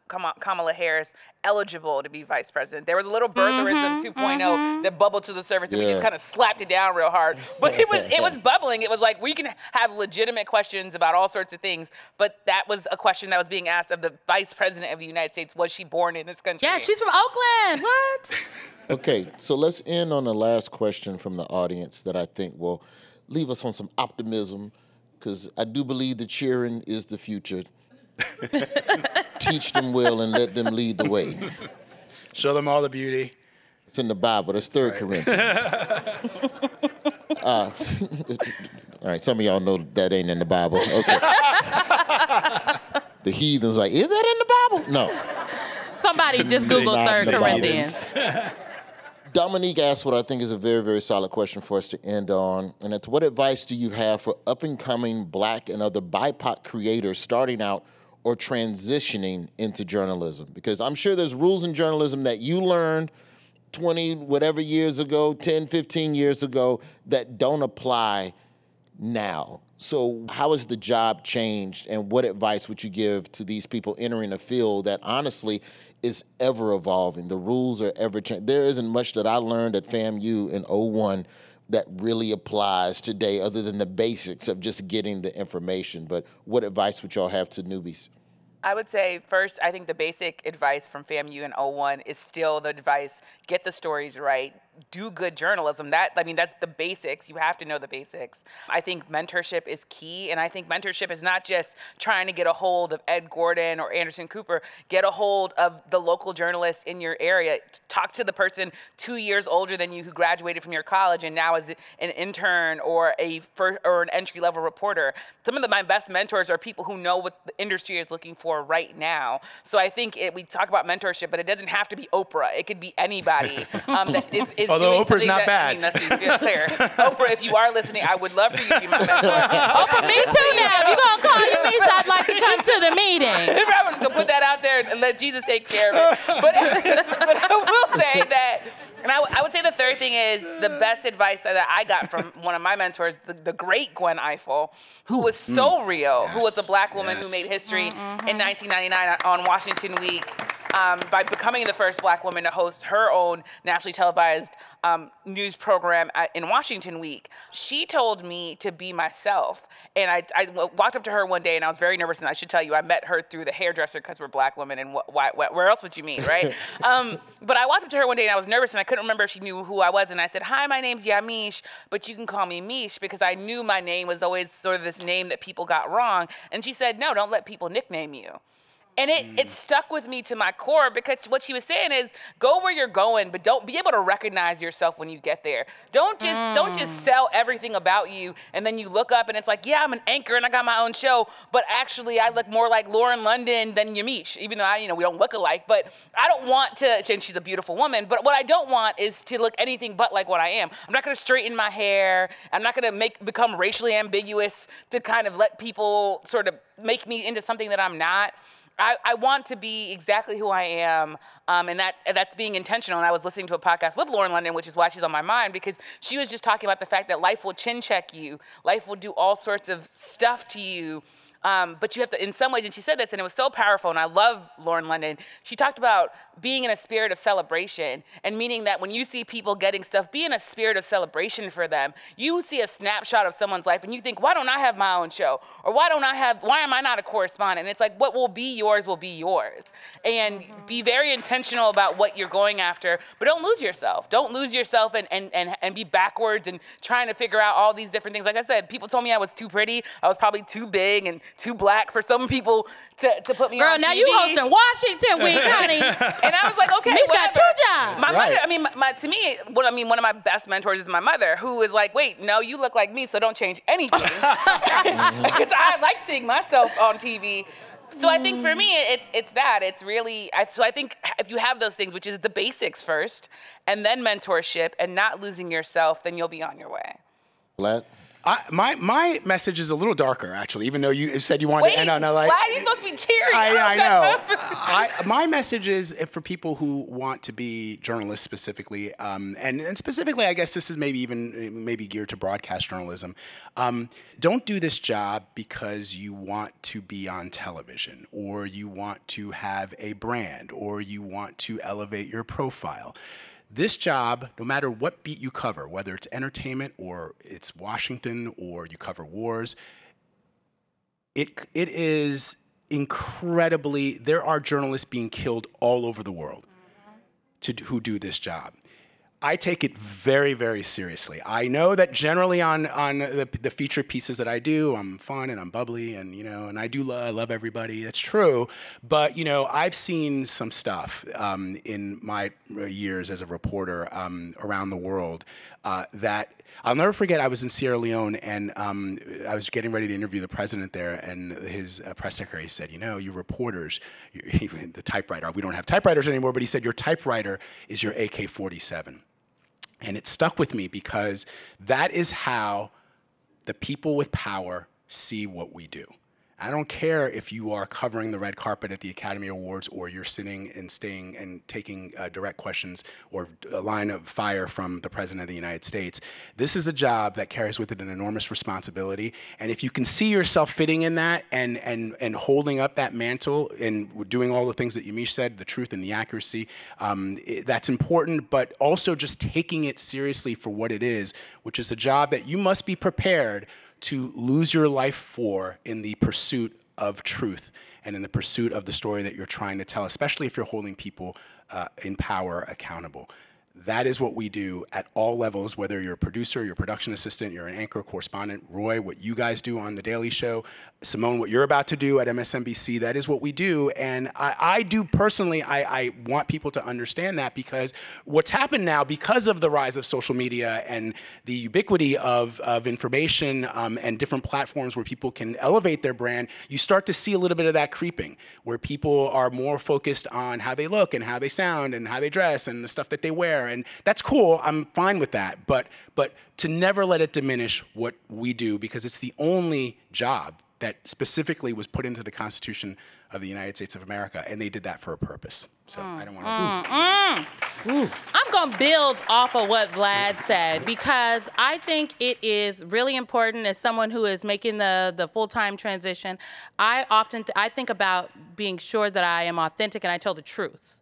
Kamala Harris eligible to be vice president? There was a little birtherism 2.0 that bubbled to the surface, and we just kind of slapped it down real hard. But it was bubbling. It was like, we can have legitimate questions about all sorts of things, but that was a question that was being asked of the vice president of the United States. Was she born in this country?
Yeah, she's from Oakland. What?
Okay, so let's end on the last question from the audience that I think will leave us on some optimism because I do believe the cheering is the future. Teach them well and let them lead the way.
Show them all the beauty.
It's in the Bible. That's 3 Corinthians. All right, some of y'all know that ain't in the Bible. Okay. The heathens like, is that in the Bible? No.
Somebody just Google 3 Corinthians.
Dominique asked what I think is a very, very solid question for us to end on, and it's what advice do you have for up-and-coming Black and other BIPOC creators starting out or transitioning into journalism? Because I'm sure there's rules in journalism that you learned 20 whatever years ago, 10, 15 years ago that don't apply now. So how has the job changed, and what advice would you give to these people entering a field that honestly is ever evolving? The rules are ever changing. There isn't much that I learned at FAMU in 01 that really applies today other than the basics of just getting the information. But what advice would y'all have to newbies?
I would say first, I think the basic advice from FAMU in 01 is still the advice, get the stories right, do good journalism. That's the basics. You have to know the basics. I think mentorship is key, and I think mentorship is not just trying to get a hold of Ed Gordon or Anderson Cooper. Get a hold of the local journalists in your area. Talk to the person 2 years older than you who graduated from your college and now is an intern or an entry-level reporter. Some of my best mentors are people who know what the industry is looking for right now. So I think we talk about mentorship, but it doesn't have to be Oprah. It could be anybody that is
although Oprah's not bad.
Let's be clear. Oprah, if you are listening, I would love for you to be my mentor.
Oprah, me too now. If you're going to call Yamiche, I'd like to come to the meeting.
I'm just going to put that out there and let Jesus take care of it. But I will say that, and I would say the third thing is the best advice that I got from one of my mentors, the great Gwen Ifill, who was so real, who was a Black woman who made history in 1999 on Washington Week. By becoming the first Black woman to host her own nationally televised news program in Washington Week. She told me to be myself. And I walked up to her one day, and I was very nervous, and I should tell you, I met her through the hairdresser because we're Black women, and where else would you meet, right? But I walked up to her one day, and I was nervous, and I couldn't remember if she knew who I was, and I said, hi, my name's Yamiche, but you can call me Miche, because I knew my name was always sort of this name that people got wrong. And she said, no, don't let people nickname you. And it stuck with me to my core, because what she was saying is, go where you're going, but don't be able to recognize yourself when you get there. Don't just sell everything about you, and then you look up and it's like, yeah, I'm an anchor and I got my own show, but actually I look more like Lauren London than Yamiche, even though we don't look alike. But I don't want to, and she's a beautiful woman, but what I don't want is to look anything but like what I am. I'm not gonna straighten my hair. I'm not gonna become racially ambiguous to kind of let people sort of make me into something that I'm not. I want to be exactly who I am, and that's being intentional. And I was listening to a podcast with Lauren London, which is why she's on my mind, because she was just talking about the fact that life will chin check you. Life will do all sorts of stuff to you. But you have to, in some ways, and she said this, and it was so powerful, and I love Lauren London. She talked about being in a spirit of celebration, and meaning that when you see people getting stuff, be in a spirit of celebration for them. You see a snapshot of someone's life, and you think, why don't I have my own show? Or why am I not a correspondent? And it's like, what will be yours will be yours. And be very intentional about what you're going after, but don't lose yourself. Don't lose yourself and be backwards and trying to figure out all these different things. Like I said, people told me I was too pretty. I was probably too big and too Black for some people to put me on TV.
Girl, now you hosting Washington Week, honey.
And I was like, okay,
Miche got 2 jobs.
My mother, to me, one of my best mentors is my mother, who is like, wait, no, you look like me, so don't change anything. Because I like seeing myself on TV. So I think for me, it's that. It's really, so I think if you have those things, which is the basics first, and then mentorship, and not losing yourself, then you'll be on your way.
Vlad?
My message is a little darker, actually, even though you said you wanted to end on a light.
Vlad, you're supposed to be cheering.
I know. My message is for people who want to be journalists specifically, and specifically, I guess this is maybe geared to broadcast journalism. Don't do this job because you want to be on television, or you want to have a brand, or you want to elevate your profile. This job, no matter what beat you cover, whether it's entertainment or it's Washington or you cover wars, it is incredibly, there are journalists being killed all over the world who do this job. I take it very, very seriously. I know that generally on the feature pieces that I do, I'm fun and I'm bubbly and, and I love everybody. That's true. But, I've seen some stuff in my years as a reporter around the world that I'll never forget. I was in Sierra Leone and I was getting ready to interview the president there, and his press secretary said, you reporters, the typewriter, we don't have typewriters anymore, but he said, your typewriter is your AK-47. And it stuck with me because that is how the people with power see what we do. I don't care if you are covering the red carpet at the Academy Awards or you're sitting and staying and taking direct questions or a line of fire from the President of the United States. This is a job that carries with it an enormous responsibility. And if you can see yourself fitting in that and holding up that mantle and doing all the things that Yamiche said, the truth and the accuracy, that's important, but also just taking it seriously for what it is, which is a job that you must be prepared to lose your life for in the pursuit of truth and in the pursuit of the story that you're trying to tell, especially if you're holding people in power accountable. That is what we do at all levels, whether you're a producer, you're a production assistant, you're an anchor, correspondent, Roy, what you guys do on The Daily Show, Symone, what you're about to do at MSNBC, that is what we do. And I do personally, I want people to understand that, because what's happened now, because of the rise of social media and the ubiquity of information and different platforms where people can elevate their brand, you start to see a little bit of that creeping, where people are more focused on how they look and how they sound and how they dress and the stuff that they wear. And that's cool. I'm fine with that. But to never let it diminish what we do, because it's the only job that specifically was put into the Constitution of the United States of America, and they did that for a purpose. So I don't want to.
I'm going to build off of what Vlad said, because I think it is really important, as someone who is making the full-time transition. I think about being sure that I am authentic and I tell the truth,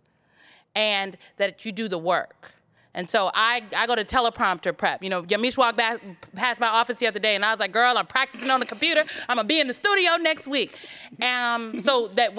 and that you do the work. And so I go to teleprompter prep. Yamiche walked past my office the other day, and I was like, girl, I'm practicing on the computer. I'm going to be in the studio next week. So that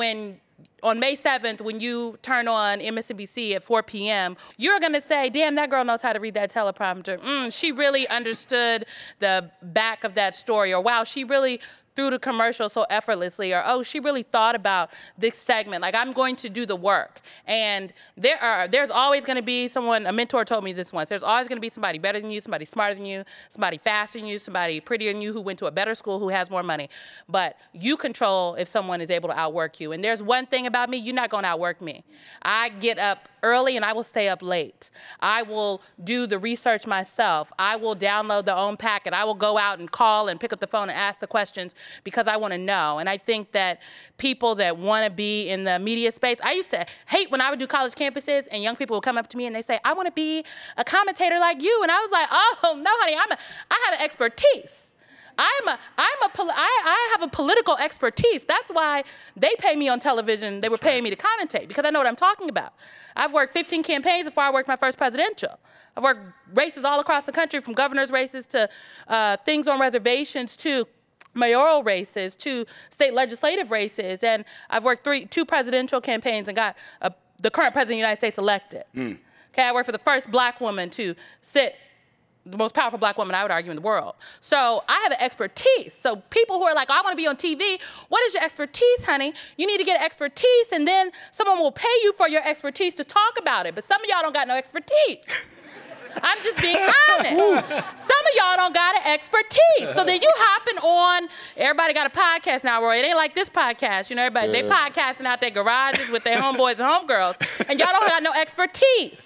on May 7th, when you turn on MSNBC at 4 p.m., you're going to say, damn, that girl knows how to read that teleprompter. She really understood the back of that story. Or, wow, she really through the commercial so effortlessly, or, oh, she really thought about this segment. Like, I'm going to do the work. And there's always gonna be someone, a mentor told me this once, there's always gonna be somebody better than you, somebody smarter than you, somebody faster than you, somebody prettier than you, who went to a better school, who has more money. But you control if someone is able to outwork you. And there's one thing about me, you're not gonna outwork me. I get up early and I will stay up late. I will do the research myself. I will download the own packet. I will go out and call and pick up the phone and ask the questions, because I want to know. And I think that people that want to be in the media space, I used to hate when I would do college campuses and young people would come up to me and they say, I want to be a commentator like you. And I was like, oh, no, honey, I have an expertise. I have a political expertise. That's why they pay me on television. They were paying me to commentate, because I know what I'm talking about. I've worked 15 campaigns before I worked my first presidential. I've worked races all across the country, from governor's races to things on reservations to mayoral races to state legislative races. And I've worked two presidential campaigns and got the current president of the United States elected. Okay, I worked for the first black woman to sit, the most powerful black woman, I would argue, in the world. So I have an expertise. So people who are like, oh, I want to be on TV, what is your expertise, honey? You need to get expertise, and then someone will pay you for your expertise to talk about it. But some of y'all don't got no expertise. I'm just being honest. Some of y'all don't got an expertise. So then you hopping on, everybody got a podcast now, Roy. It ain't like this podcast. Everybody, they podcasting out their garages with their homeboys and homegirls, and y'all don't got no expertise.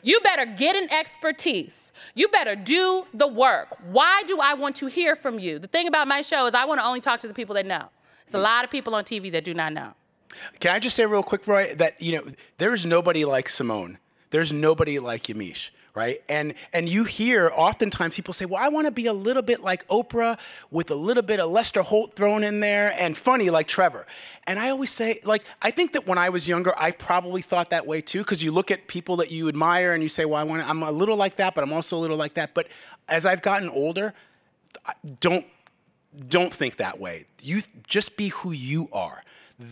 You better get an expertise. You better do the work. Why do I want to hear from you? The thing about my show is I want to only talk to the people that know. There's a lot of people on TV that do not know.
Can I just say real quick, Roy, that there's nobody like Symone. There's nobody like Yamiche, right? And you hear oftentimes people say, well, I want to be a little bit like Oprah with a little bit of Lester Holt thrown in there and funny like Trevor. And I always say, I think that when I was younger, I probably thought that way too, because you look at people that you admire and you say, well, I'm a little like that, but I'm also a little like that. But as I've gotten older, don't think that way. You just be who you are.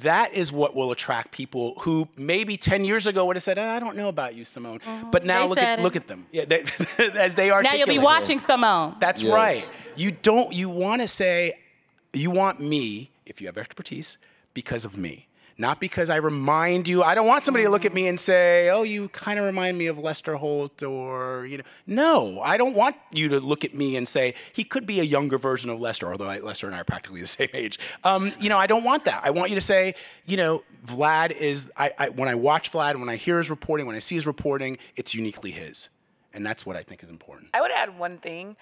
that is what will attract people who maybe 10 years ago would have said, I don't know about you, Symone. But now look at them. Yeah, as they articulate.
Now you'll be watching Symone.
That's right. You want to say, you want me, if you have expertise, because of me. Not because I remind you. I don't want somebody to look at me and say, oh, you kind of remind me of Lester Holt or, No, I don't want you to look at me and say, he could be a younger version of Lester, although Lester and I are practically the same age. I don't want that. I want you to say, Vlad is, when I watch Vlad, when I hear his reporting, when I see his reporting, it's uniquely his. And that's what I think is important.
I would add one thing.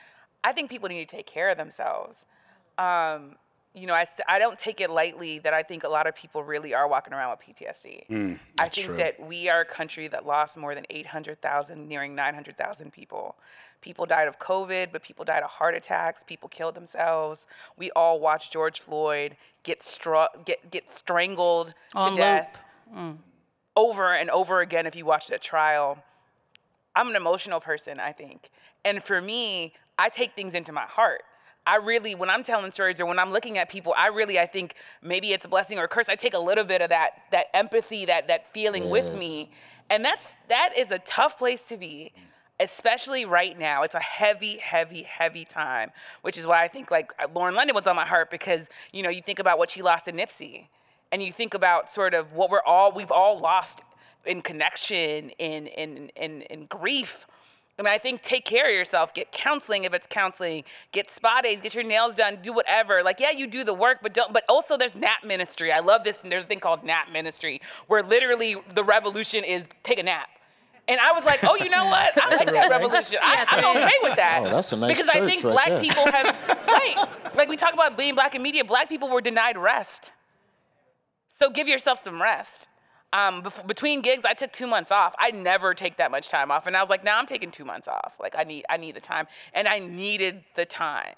I think people need to take care of themselves. I don't take it lightly that I think a lot of people really are walking around with PTSD. I think that we are a country that lost more than 800,000, nearing 900,000 people. People died of COVID, but people died of heart attacks. People killed themselves. We all watched George Floyd get strangled to death over and over again if you watch the trial. I'm an emotional person, I think. And for me, I take things into my heart. When I'm telling stories or when I'm looking at people, I think maybe it's a blessing or a curse. I take a little bit of that empathy, that feeling with me. And that is a tough place to be, especially right now. It's a heavy, heavy, heavy time, which is why I think like Lauren London was on my heart because, you think about what she lost in Nipsey and you think about sort of what we've all lost in connection, in grief. I mean, I think take care of yourself, get counseling if it's counseling, get spa days, get your nails done, do whatever. Like, yeah, you do the work, but also there's nap ministry. I love this, and there's a thing called nap ministry, where literally the revolution is take a nap. And I was like, oh, you know what? I like that revolution. I'm okay with that.
Oh, that's a nice
because I think black people have, like we talk about being black in media, black people were denied rest. So give yourself some rest. Between gigs, I took 2 months off. I never take that much time off. And I was like, now I'm taking 2 months off. Like, I need the time. And I needed the time.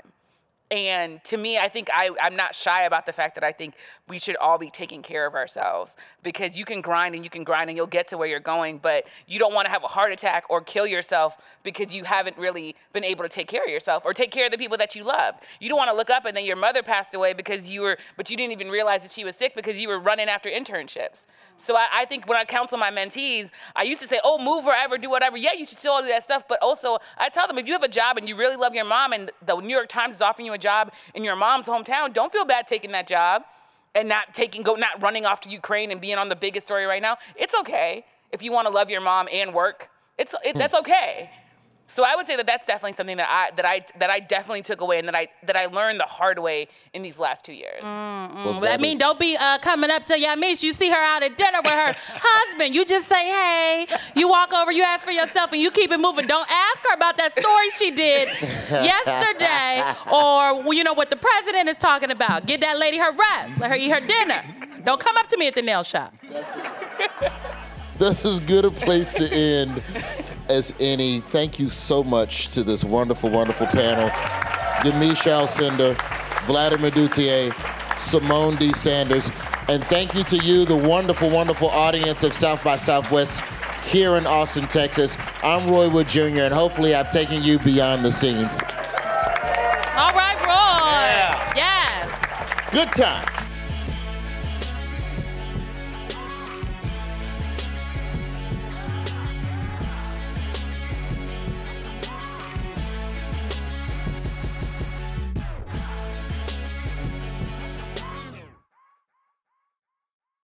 And to me, I think I'm not shy about the fact that I think we should all be taking care of ourselves because you can grind and you'll get to where you're going, but you don't want to have a heart attack or kill yourself because you haven't really been able to take care of yourself or take care of the people that you love. You don't want to look up and then your mother passed away but you didn't even realize that she was sick because you were running after internships. So I think when I counsel my mentees, I used to say, oh, move wherever, do whatever. Yeah, you should still do that stuff. But also, I tell them, if you have a job and you really love your mom and the New York Times is offering you a job in your mom's hometown, don't feel bad taking that job and not running off to Ukraine and being on the biggest story right now. It's okay if you want to love your mom and work. That's okay. So I would say that that's definitely something that I definitely took away and that I learned the hard way in these last 2 years.
Well, that means don't be coming up to Yamiche. You see her out at dinner with her husband. You just say, hey. You walk over, you ask for yourself, and you keep it moving. Don't ask her about that story she did yesterday or what the president is talking about. Get that lady her rest. Let her eat her dinner. Don't come up to me at the nail shop.
That's as good a place to end as any. Thank you so much to this wonderful, wonderful panel. Yamiche Alcindor, Vladimir Duthiers, Symone D. Sanders, and thank you to you, the wonderful, wonderful audience of South by Southwest here in Austin, Texas. I'm Roy Wood Jr., and hopefully I've taken you beyond the scenes.
All right, Roy. Yeah. Yes.
Good times.